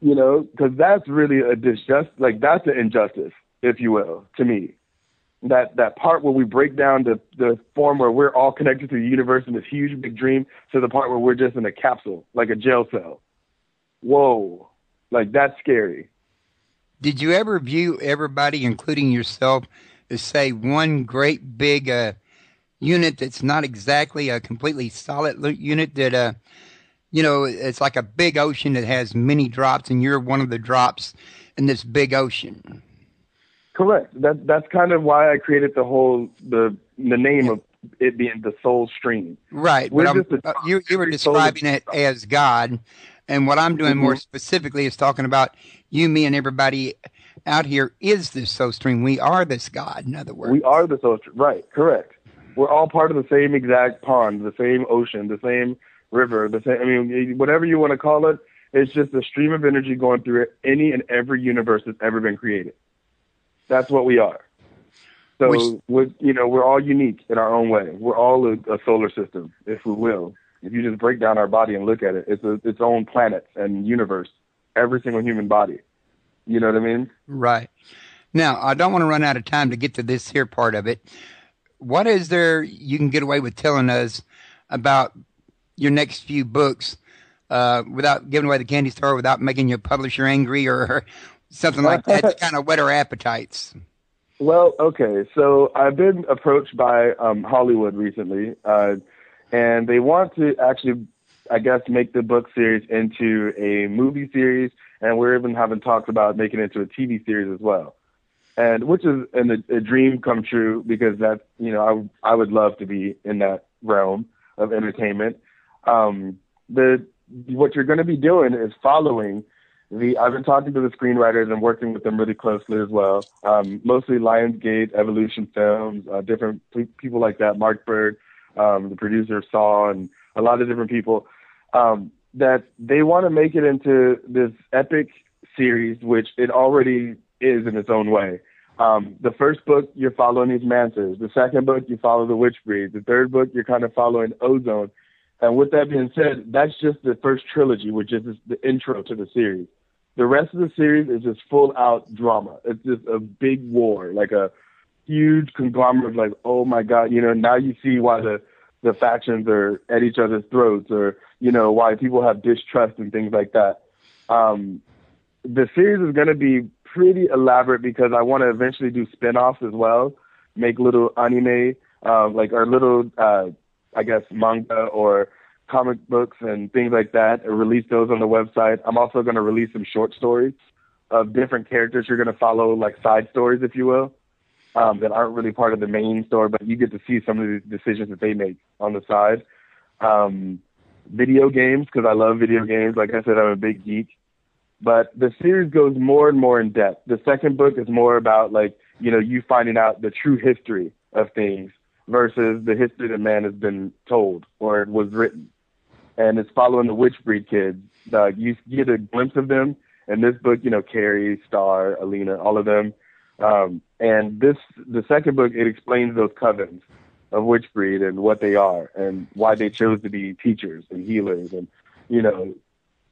Because that's really that's an injustice, if you will, to me. That part where we break down the form where we're all connected to the universe in this huge big dream to the part where we're just in a capsule, like a jail cell. Whoa, like that's scary. Did you ever view everybody, including yourself, as, say, one great big unit that's not exactly a completely solid unit that, it's like a big ocean that has many drops, and you're one of the drops in this big ocean? Correct. That's kind of why I created the name of it being the Soulstream. Right, but you were describing it as God, and what I'm doing more specifically is talking about you, me, and everybody out here is this Soulstream. We are this God, in other words. We are the Soulstream. Right, correct. We're all part of the same exact pond, the same ocean, the same river, whatever you want to call it. It's just a stream of energy going through any and every universe that's ever been created. That's what we are. So we're all unique in our own way. We're all a solar system, if we will. If you just break down our body and look at it, it's its own planet and universe. Every single human body. You know what I mean? Right. Now, I don't want to run out of time to get to this here part of it. What is there you can get away with telling us about your next few books without giving away the candy store, without making your publisher angry or something like that to kind of whet our appetites? Well, okay. So I've been approached by Hollywood recently, and they want to actually, I guess, make the book series into a movie series, and we're even having talks about making it into a TV series as well. And which is a dream come true, because that's, I would love to be in that realm of entertainment. What you're going to be doing is following I've been talking to the screenwriters and working with them really closely as well. Mostly Lionsgate, Evolution Films, different people like that, Mark Bird, the producer of Saw, and a lot of different people, that they want to make it into this epic series, which it already is in its own way. The first book, you're following these Mancers. The second book, you follow the Witch Breed. The third book, you're kind of following Ozone. And with that being said, that's just the first trilogy, which is the intro to the series. The rest of the series is just full-out drama. It's just a big war, like a huge conglomerate of like, oh, my God, now you see why the factions are at each other's throats, or, why people have distrust and things like that. The series is going to be pretty elaborate because I want to eventually do spin-offs as well, make little anime, or little, I guess, manga or comic books and things like that, and release those on the website. I'm also going to release some short stories of different characters you're going to follow, like side stories, if you will, that aren't really part of the main story, but you get to see some of the decisions that they make on the side. Video games, because I love video games. Like I said, I'm a big geek. But the series goes more and more in depth. The second book is more about, you finding out the true history of things versus the history that man has been told or was written. And it's following the Witch Breed kids. You get a glimpse of them in this book, Carrie, Star, Alina, all of them. And the second book, it explains those covens of Witch Breed and what they are and why they chose to be teachers and healers and,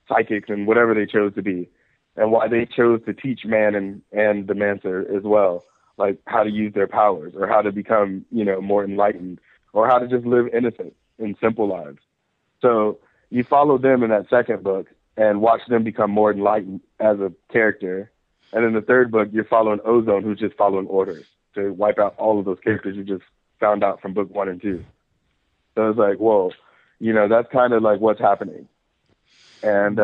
psychics and whatever they chose to be, and why they chose to teach man and the Mancer as well, like how to use their powers or how to become, more enlightened, or how to just live innocent and simple lives. So you follow them in that second book and watch them become more enlightened as a character. And in the third book, you're following Ozone, who's just following orders to wipe out all of those characters you just found out from book 1 and 2. So it's like, whoa, that's kind of like what's happening. And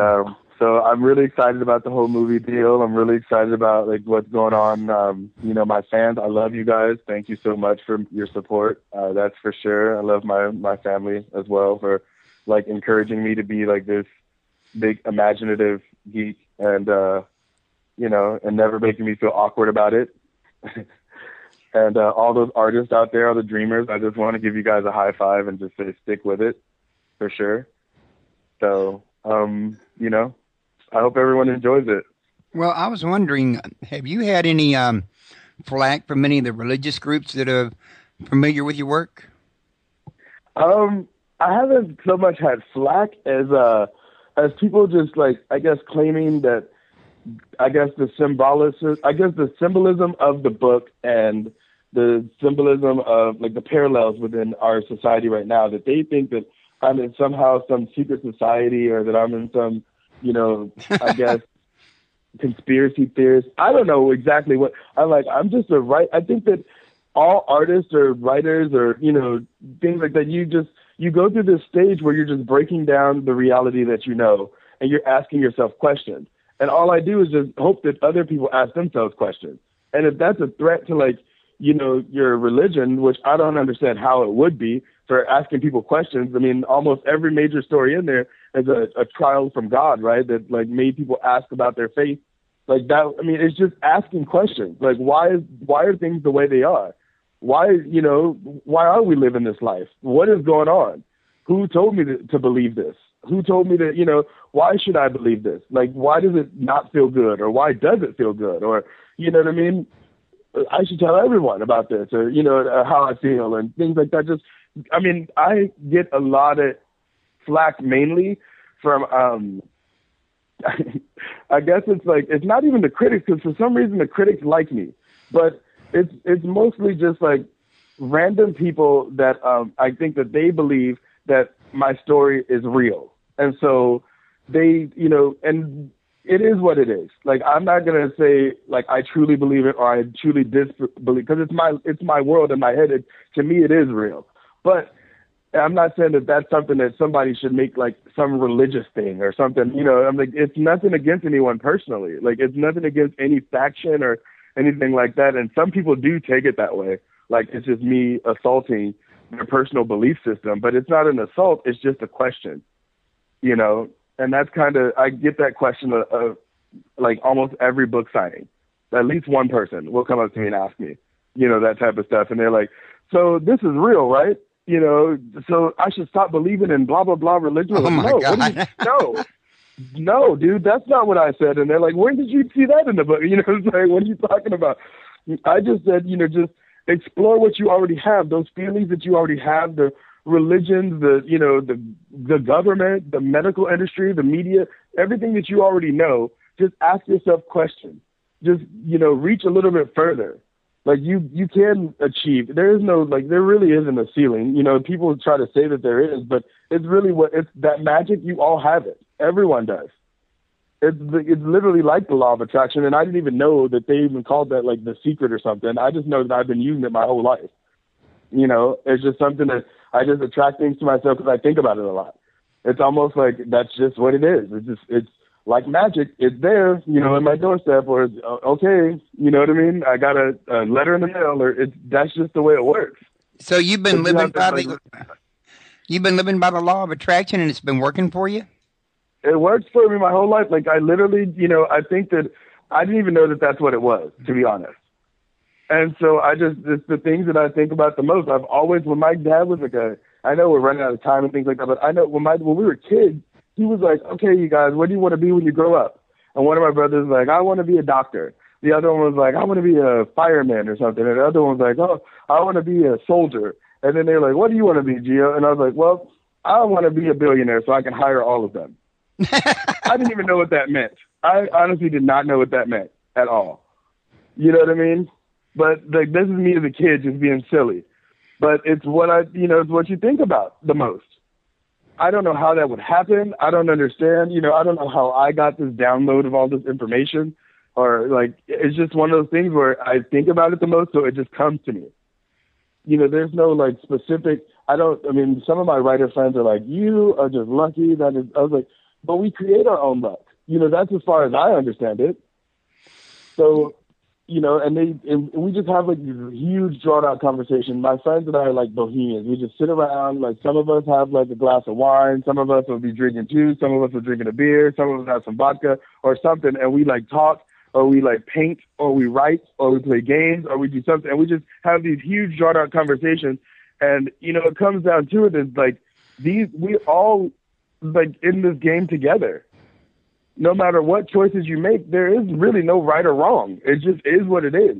so I'm really excited about the whole movie deal. I'm really excited about like what's going on. My fans, I love you guys. Thank you so much for your support. That's for sure. I love my family as well for like encouraging me to be like this big imaginative geek and never making me feel awkward about it. And all those artists out there, all the dreamers, I just want to give you guys a high five and just say stick with it for sure. So, I hope everyone enjoys it. Well, I was wondering, have you had any flack from any of the religious groups that are familiar with your work? I haven't so much had flack as people just like, I guess, claiming that, the symbolism of the book and the symbolism of like the parallels within our society right now, that they think that I'm in somehow some secret society or that I'm in some, I guess, conspiracy theorist. I don't know exactly what I'm like. I'm just I think that all artists or writers or, things like that, you go through this stage where you're just breaking down the reality that and you're asking yourself questions. And all I do is just hope that other people ask themselves questions. And if that's a threat to like, your religion, which I don't understand how it would be for asking people questions. I mean, almost every major story in there is a trial from God, right? That like made people ask about their faith. Like that, I mean, it's just asking questions. Like, why are things the way they are? Why are we living this life? What is going on? Who told me to believe this? Who told me that, why should I believe this? Like, why does it not feel good? Or why does it feel good? Or, you know what I mean? I should tell everyone about this or, how I feel and things like that. I get a lot of flack mainly from, I guess it's like, it's not even the critics, because for some reason the critics like me, but it's mostly just like random people that I think that they believe that my story is real. And so they, and it is what it is. Like, I'm not going to say like I truly believe it or I truly disbelieve, because it's my world in my head. To me, it is real. But I'm not saying that that's something that somebody should make like some religious thing or something. I'm like, it's nothing against anyone personally. Like, it's nothing against any faction or anything like that. And some people do take it that way. Like, it's just me assaulting their personal belief system. But it's not an assault. It's just a question, And that's kind of, I get that question of like almost every book signing. At least one person will come up to me and ask me, that type of stuff. And they're like, so this is real, right? So I should stop believing in blah, blah, blah religion. Oh, my God. No, dude, that's not what I said. And they're like, where did you see that in the book? It's like, what are you talking about? I just said, just explore what you already have, those feelings that you already have, the religions, the government, the medical industry, the media, everything that you already know. Just ask yourself questions. Just, reach a little bit further. Like you can achieve. There really isn't a ceiling. People try to say that there is, but it's really it's that magic. You all have it. Everyone does. It's literally like the law of attraction. And I didn't even know that they even called that like the secret or something. I just know that I've been using it my whole life. It's just something that I just attract things to myself because I think about it a lot. It's almost like that's just what it is. It's like magic. It's there, in my doorstep, or okay, you know what I mean? I got a letter in the mail, or that's just the way it works. So you've been living by the law of attraction, and it's been working for you? It works for me my whole life. Like, I literally, I think that I didn't even know that that's what it was, to be honest. And so it's the things that I think about the most. I've always, when my dad was like I know we're running out of time and things like that, but I know when we were kids, he was like, okay, you guys, what do you want to be when you grow up? And one of my brothers was like, I want to be a doctor. The other one was like, I want to be a fireman or something. And the other one was like, oh, I want to be a soldier. And then they were like, what do you want to be, Geo? And I was like, well, I want to be a billionaire so I can hire all of them. I didn't even know what that meant. I honestly did not know what that meant at all. You know what I mean? But like, this is me as a kid just being silly. But it's what it's what you think about the most. I don't know how that would happen. I don't understand. I don't know how I got this download of all this information. or like, it's just one of those things where I think about it the most, so it just comes to me. You know, there's no like specific, I mean, some of my writer friends are like, you are just lucky that is, I was like, but we create our own luck. You know, that's as far as I understand it. So, you know, and we just have like these huge drawn out conversation. My friends and I are like bohemians. We just sit around, like some of us have like a glass of wine, some of us will be drinking juice, some of us are drinking a beer, some of us have some vodka or something, and we like talk, or we like paint, or we write, or we play games, or we do something, and we just have these huge drawn out conversations. And, you know, it comes down to it is like we all like in this game together. No matter what choices you make, there is really no right or wrong. It just is what it is.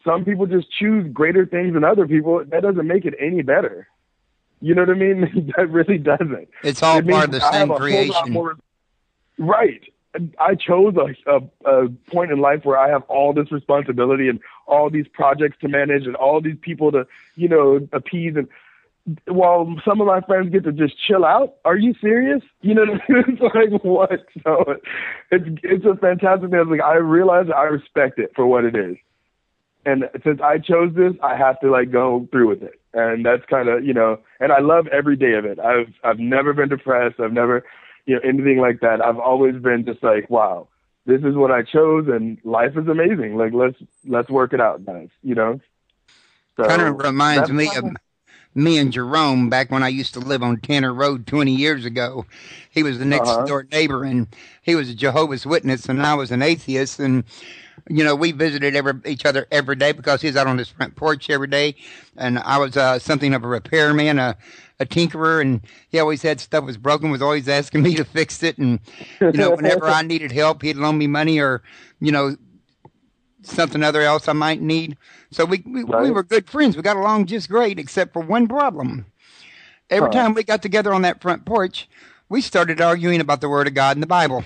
Some people just choose greater things than other people. That doesn't make it any better. You know what I mean? That really doesn't. It's all part of the same creation. Right. I chose a point in life where I have all this responsibility and all these projects to manage and all these people to, you know, appease, and while some of my friends get to just chill out. Are you serious? You know what I mean? It's like, what? So it's a fantastic thing. Like, I realize I respect it for what it is. And since I chose this, I have to like go through with it. And that's kind of, you know, and I love every day of it. I've never been depressed. I've never, you know, anything like that. I've always been just like, wow, this is what I chose, and life is amazing. Like, let's work it out, guys, you know? So kind of reminds me of me and Jerome back when I used to live on Tanner Road 20 years ago. He was the next door neighbor, and he was a Jehovah's Witness, and I was an atheist. And, you know, we visited each other every day because he was out on his front porch every day. And I was something of a repairman, a tinkerer, and he always had stuff was broken, was always asking me to fix it. And, you know, whenever I needed help, he'd loan me money, or, you know, something other else I might need. So we were good friends. We got along just great, except for one problem. Every time we got together on that front porch, we started arguing about the Word of God and the Bible.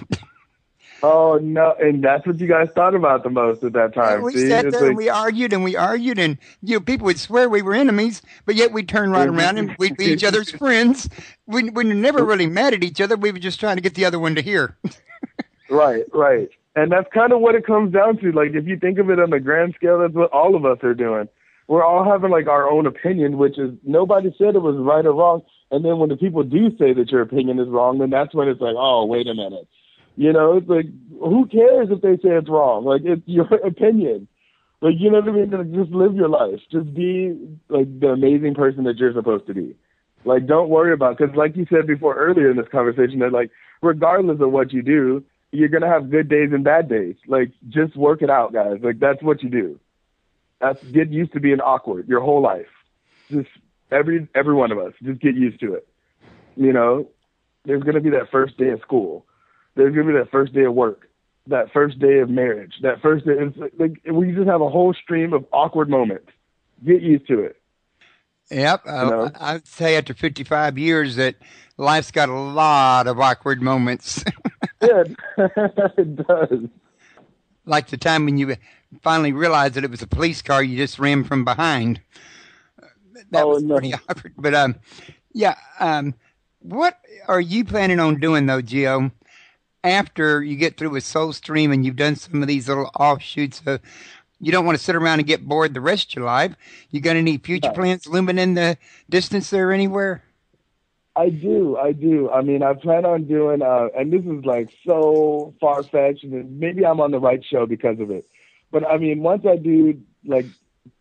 Oh, no. And that's what you guys thought about the most at that time. And we sat there and we argued, and you know, people would swear we were enemies, but yet we'd turn right around and we'd be each other's friends. We were never really mad at each other. We were just trying to get the other one to hear. Right. And that's kind of what it comes down to. Like, if you think of it on the grand scale, that's what all of us are doing. We're all having, like, our own opinion, which is nobody said it was right or wrong. And then when the people do say that your opinion is wrong, then that's when it's like, oh, wait a minute. You know, it's like, who cares if they say it's wrong? Like, it's your opinion. Like, you know what I mean? Like, just live your life. Just be, like, the amazing person that you're supposed to be. Like, don't worry about, because like you said before earlier in this conversation, that, like, regardless of what you do, you're going to have good days and bad days. Like, just work it out, guys. Like, that's what you do. That's get used to being awkward your whole life. Just every one of us, just get used to it. You know, there's going to be that first day of school. There's going to be that first day of work, that first day of marriage, that first day. It's like, we just have a whole stream of awkward moments. Get used to it. Yep. You know? I'd say after 55 years that life's got a lot of awkward moments. Yeah, it does. Like the time when you finally realized that it was a police car you just ran from behind. That was pretty awkward. But, what are you planning on doing, though, Geo, after you get through with Soulstream and you've done some of these little offshoots? You don't want to sit around and get bored the rest of your life. You got any future plans looming in the distance there anywhere? I do. I mean, I plan on doing, and this is like so far-fetched, and maybe I'm on the right show because of it. But I mean, once I do like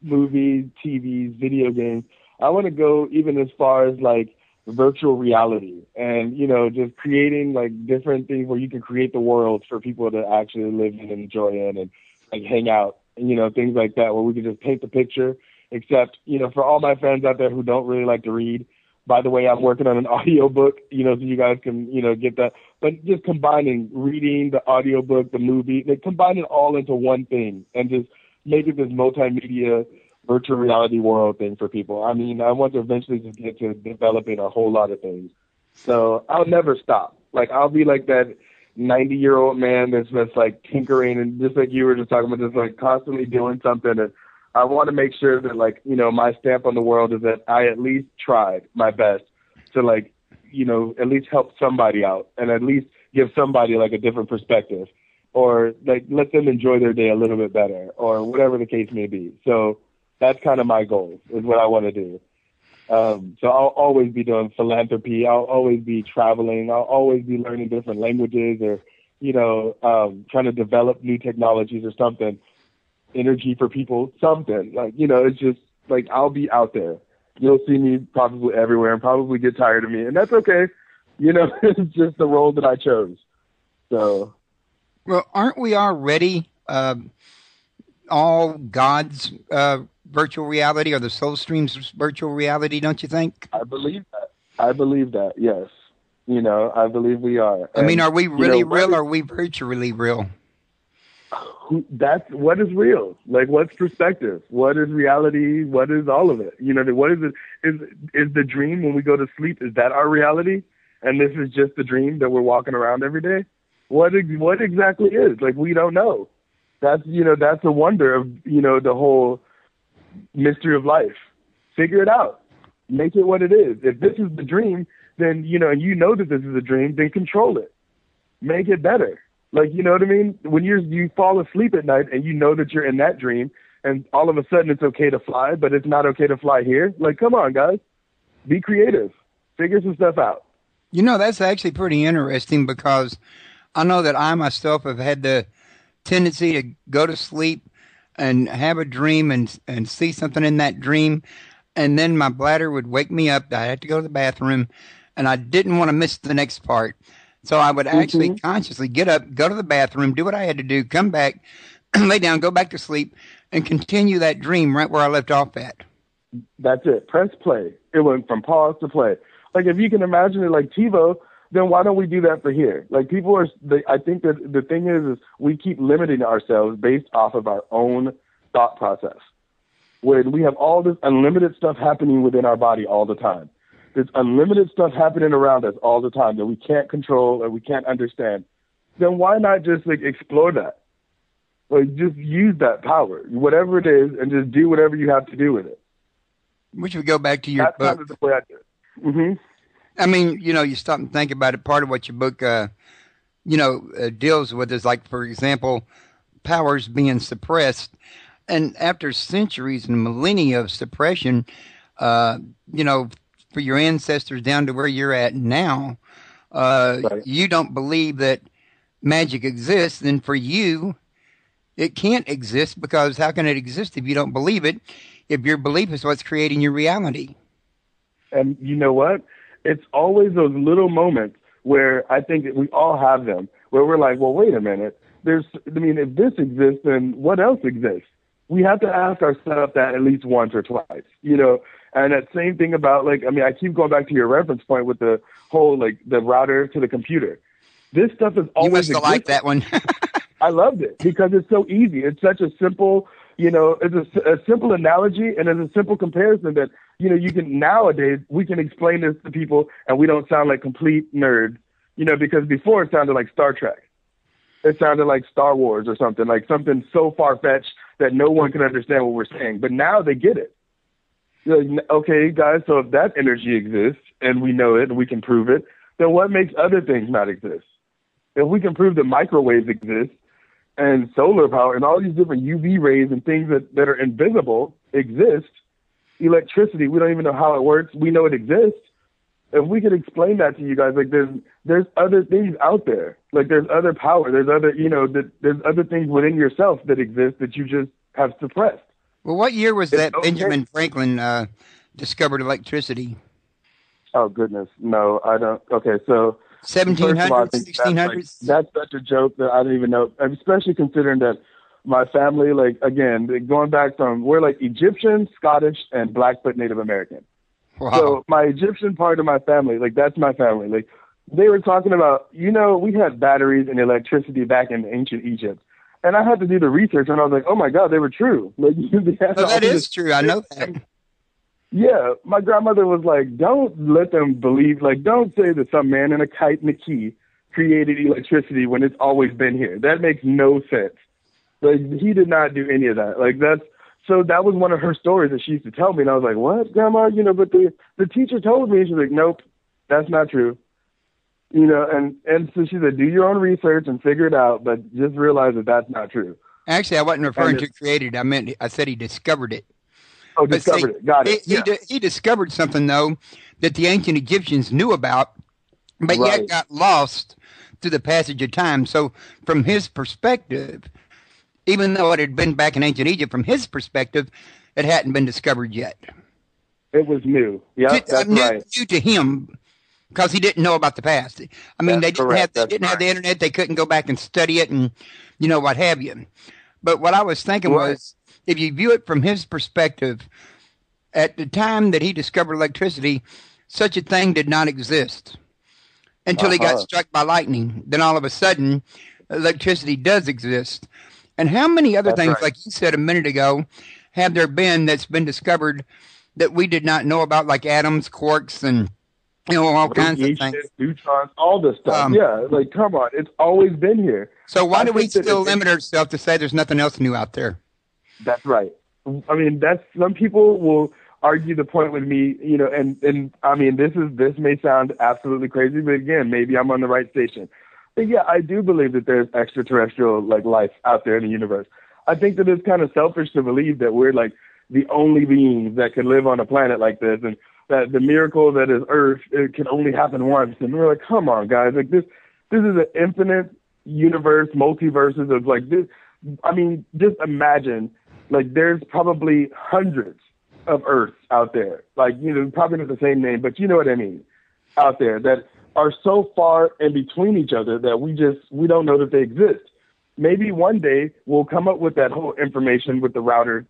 movies, TVs, video games, I want to go even as far as like virtual reality and, you know, just creating like different things where you can create the world for people to actually live in and enjoy in and like hang out and, you know, things like that, where we can just paint the picture. Except, you know, for all my friends out there who don't really like to read, by the way, I'm working on an audiobook, you know, so you guys can, you know, get that. But just combining reading, the audiobook, the movie, they combine it all into one thing and just make it this multimedia virtual reality world thing for people. I mean, I want to eventually just get to developing a whole lot of things. So I'll never stop. Like, I'll be like that 90-year-old man that's just like tinkering, and just like you were just talking about, just like constantly doing something. And I want to make sure that, like, you know, my stamp on the world is that I at least tried my best to, like, you know, at least help somebody out and at least give somebody like a different perspective. or like let them enjoy their day a little bit better, or whatever the case may be. So that's kind of my goal, is what I want to do. So I'll always be doing philanthropy. I'll always be traveling. I'll always be learning different languages, or, trying to develop new technologies or something, energy for people, something like, it's just like, I'll be out there. You'll see me probably everywhere and probably get tired of me, and that's okay. It's just the role that I chose. So. Well, aren't we already all God's virtual reality, or the Soulstream's virtual reality, don't you think? I believe that, yes. I believe we are. I mean, are we really real, or are we virtually real? What is real? Like, what's perspective? What is reality? What is all of it? What is it? Is the dream when we go to sleep, is that our reality? And this is just the dream that we're walking around every day? What exactly is? Like, we don't know. That's a wonder of, the whole mystery of life. Figure it out. Make it what it is. If this is the dream, then, that this is a dream, then control it. Make it better. Like, you know what I mean? When you fall asleep at night and you know that you're in that dream, and all of a sudden it's okay to fly, but it's not okay to fly here. Like, come on, guys. Be creative. Figure some stuff out. That's actually pretty interesting, because I know that I myself have had the tendency to go to sleep and have a dream and see something in that dream, and then my bladder would wake me up. I had to go to the bathroom, and I didn't want to miss the next part. So I would actually consciously get up, go to the bathroom, do what I had to do, come back, lay down, go back to sleep, and continue that dream right where I left off at. That's it. Press play. It went from pause to play. Like, if you can imagine it like TiVo, then why don't we do that for here? Like, I think that the thing is we keep limiting ourselves based off of our own thought process, where we have all this unlimited stuff happening within our body all the time. There's unlimited stuff happening around us all the time that we can't control or we can't understand. Then why not just explore that? Like, just use that power, whatever it is, and just do whatever you have to do with it. Which would go back to your book. That's kind of the way I do it. Mm-hmm. I mean, you stop and think about it. Part of what your book, deals with is, like, for example, powers being suppressed. And after centuries and millennia of suppression, for your ancestors down to where you're at now, right. You don't believe that magic exists. Then for you, it can't exist, because how can it exist if you don't believe it? If your belief is what's creating your reality. And you know what? It's always those little moments where I think that we all have them, where we're like, well, wait a minute. If this exists, then what else exists? We have to ask ourselves that at least once or twice, And that same thing about, I keep going back to your reference point with the whole, the router to the computer. This stuff is always You must have liked that one. I loved it because it's so easy. It's such a simple, it's a simple analogy, and it's a simple comparison that, you can nowadays, we can explain this to people and we don't sound like complete nerds, because before it sounded like Star Trek. It sounded like Star Wars or something, like something so far-fetched that no one can understand what we're saying. But now they get it. Okay, guys, so if that energy exists and we know it and we can prove it, then what makes other things not exist? If we can prove that microwaves exist and solar power and all these different UV rays and things that are invisible exist, electricity, we don't even know how it works. We know it exists. If we could explain that to you guys, there's other things out there. Like, there's other power. There's other, there's other things within yourself that exist that you just have suppressed. Well, what year was that Benjamin Franklin discovered electricity? Oh, goodness. No, I don't. Okay, so 1700s, 1600s? That's such a joke that I don't even know, especially considering that my family, again, going back from, we're Egyptian, Scottish, and Blackfoot Native American. Wow. So my Egyptian part of my family, that's my family. They were talking about, we had batteries and electricity back in ancient Egypt. And I had to do the research, and I was like, oh, my God, they were true. That is true. I know that. Yeah, my grandmother was like, don't let them believe, don't say that some man in a kite and a key created electricity when it's always been here. That makes no sense. He did not do any of that. So that was one of her stories that she used to tell me, and I was like, what, Grandma? But the teacher told me. She's like, nope, that's not true. And so she said, do your own research and figure it out, but just realize that that's not true. Actually, I wasn't referring to created. I said he discovered it. Oh, But discovered see, it. Got it. he discovered something, though, that the ancient Egyptians knew about, but Right. yet got lost through the passage of time. So from his perspective, even though it had been back in ancient Egypt, from his perspective, it hadn't been discovered yet. It was new. Yeah, that's right. New to him because he didn't know about the past. I mean, That's they didn't have the internet. They couldn't go back and study it and, what have you. But what I was thinking was, if you view it from his perspective, at the time that he discovered electricity, such a thing did not exist until he got struck by lightning. Then all of a sudden, electricity does exist. And how many other things, like you said a minute ago, have there been that's been discovered that we did not know about, like atoms, quarks, and all kinds of things? Neutrons, all this stuff. Like, come on. It's always been here. So why do we still limit ourselves to say there's nothing else new out there? That's right. I mean, some people will argue the point with me, and I mean, this may sound absolutely crazy, but again, maybe I'm on the right station. But yeah, I do believe that there's extraterrestrial life out there in the universe. I think that it's kind of selfish to believe that we're like the only beings that can live on a planet like this, and that the miracle that is Earth, it can only happen once. And we're like, come on, guys, like this is an infinite universe, multiverses of like this. I mean, just imagine, like, there's probably hundreds of Earths out there, like, probably not the same name, but you know what I mean, out there that are so far in between each other that we don't know that they exist. Maybe one day we'll come up with that whole information with the router,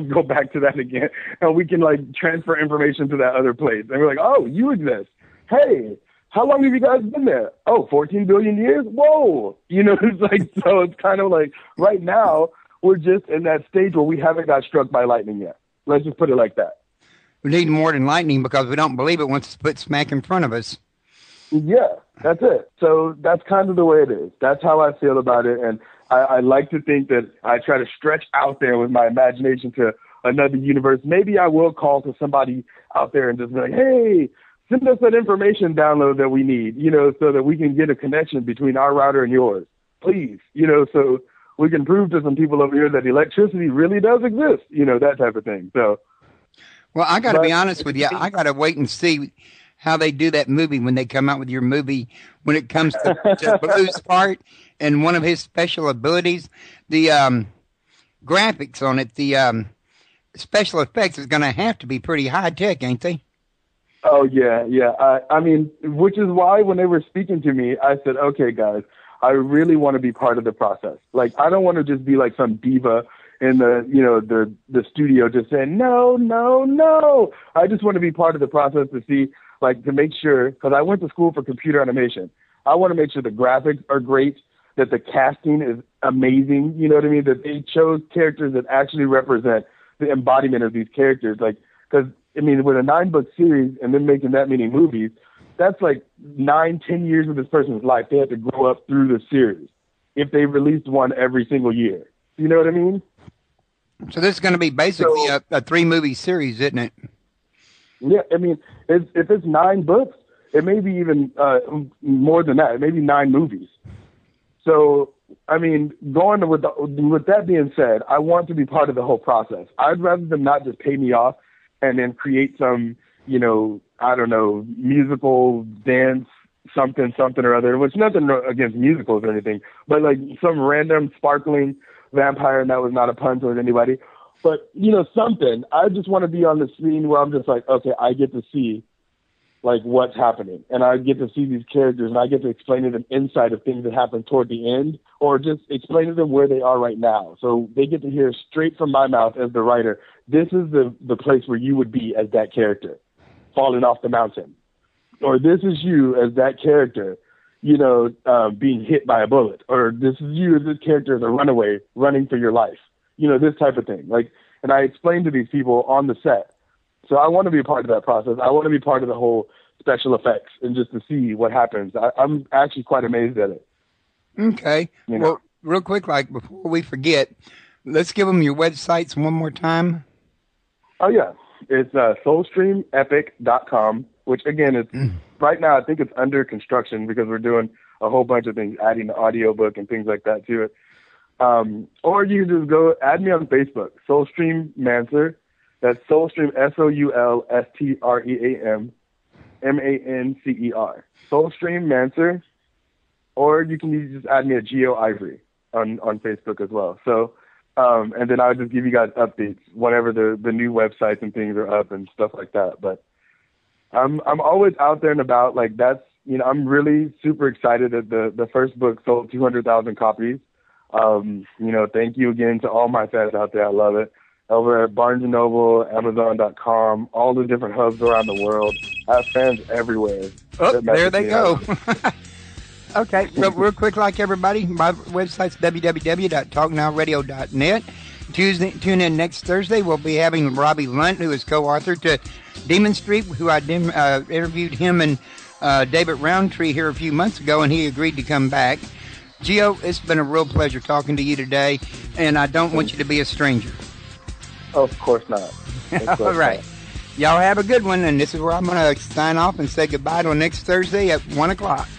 go back to that again, and we can like transfer information to that other place. And we're like, oh, you exist. Hey, how long have you guys been there? Oh, 14 billion years? Whoa. It's like, so it's kind of like right now we're just in that stage where we haven't got struck by lightning yet. Let's just put it like that. We need more than lightning because we don't believe it once it's put smack in front of us. Yeah, that's it. So that's kind of the way it is. That's how I feel about it. And I like to think that I try to stretch out there with my imagination to another universe. Maybe I will call to somebody out there and just be like, hey, send us that information download that we need, so that we can get a connection between our router and yours. Please, so we can prove to some people over here that electricity really does exist, that type of thing. So, well, I got to be honest with you. I got to wait and see how they do that movie when they come out with your movie. When it comes to Blue's part and one of his special abilities, the graphics on it, the special effects is going to have to be pretty high tech, ain't they? Oh yeah. I mean, which is why when they were speaking to me, I said, okay, guys, I really want to be part of the process. Like, I don't want to just be like some diva in the studio just saying, no. I just want to be part of the process to see, like, to make sure, because I went to school for computer animation. I want to make sure the graphics are great, that the casting is amazing, you know what I mean? That they chose characters that actually represent the embodiment of these characters. Like, because, I mean, with a 9-book series and then making that many movies, that's like 9-10 years of this person's life. They have to grow up through the series if they released one every single year. You know what I mean? So this is going to be basically a 3-movie series, isn't it? Yeah, I mean, if it's 9 books, it may be even more than that. It may be 9 movies. So, I mean, going with that being said, I want to be part of the whole process. I'd rather them not just pay me off and then create some, I don't know, musical dance, something or other, which nothing against musicals or anything, but like some random sparkling vampire, and that was not a pun towards anybody. But, something. I just want to be on the screen where I'm just like, okay, I get to see, like, what's happening. And I get to see these characters, and I get to explain to them inside of things that happen toward the end, or just explain to them where they are right now. So they get to hear straight from my mouth as the writer, this is the place where you would be as that character, falling off the mountain. Or this is you as that character, being hit by a bullet. Or this is you as this character as a runaway, running for your life. This type of thing. Like, and I explained to these people on the set. So I want to be a part of that process. I want to be part of the whole special effects and just to see what happens. I'm actually quite amazed at it. Okay. Well, real quick, like before we forget, let's give them your websites one more time. Oh, yeah. It's soulstreamepic.com. which again, it's right now I think it's under construction because we're doing a whole bunch of things, adding the audiobook and things like that to it. Or you can just go add me on Facebook, Soulstream Mancer. That's Soulstream, Soulstream Mancer. Soulstream Mancer. Or you can just add me at Geo Ivery on Facebook as well. So, and then I'll just give you guys updates whenever the new websites and things are up and stuff like that. But I'm always out there and about. Like that's, you know, I'm really super excited that the first book sold 200,000 copies. You know, thank you again to all my fans out there. I love it. Over at Barnes & Noble, Amazon.com, all the different hubs around the world. I have fans everywhere. Oh, there they go. Okay, real quick, like everybody, my website's www.talknowradio.net. Tune in next Thursday. We'll be having Robbie Lunt, who is co-author to Demon Street, who I interviewed him and David Roundtree here a few months ago, and he agreed to come back. Geo, it's been a real pleasure talking to you today, and I don't want you to be a stranger. Of course not. All right. Y'all have a good one, and this is where I'm going to sign off and say goodbye till next Thursday at 1 o'clock.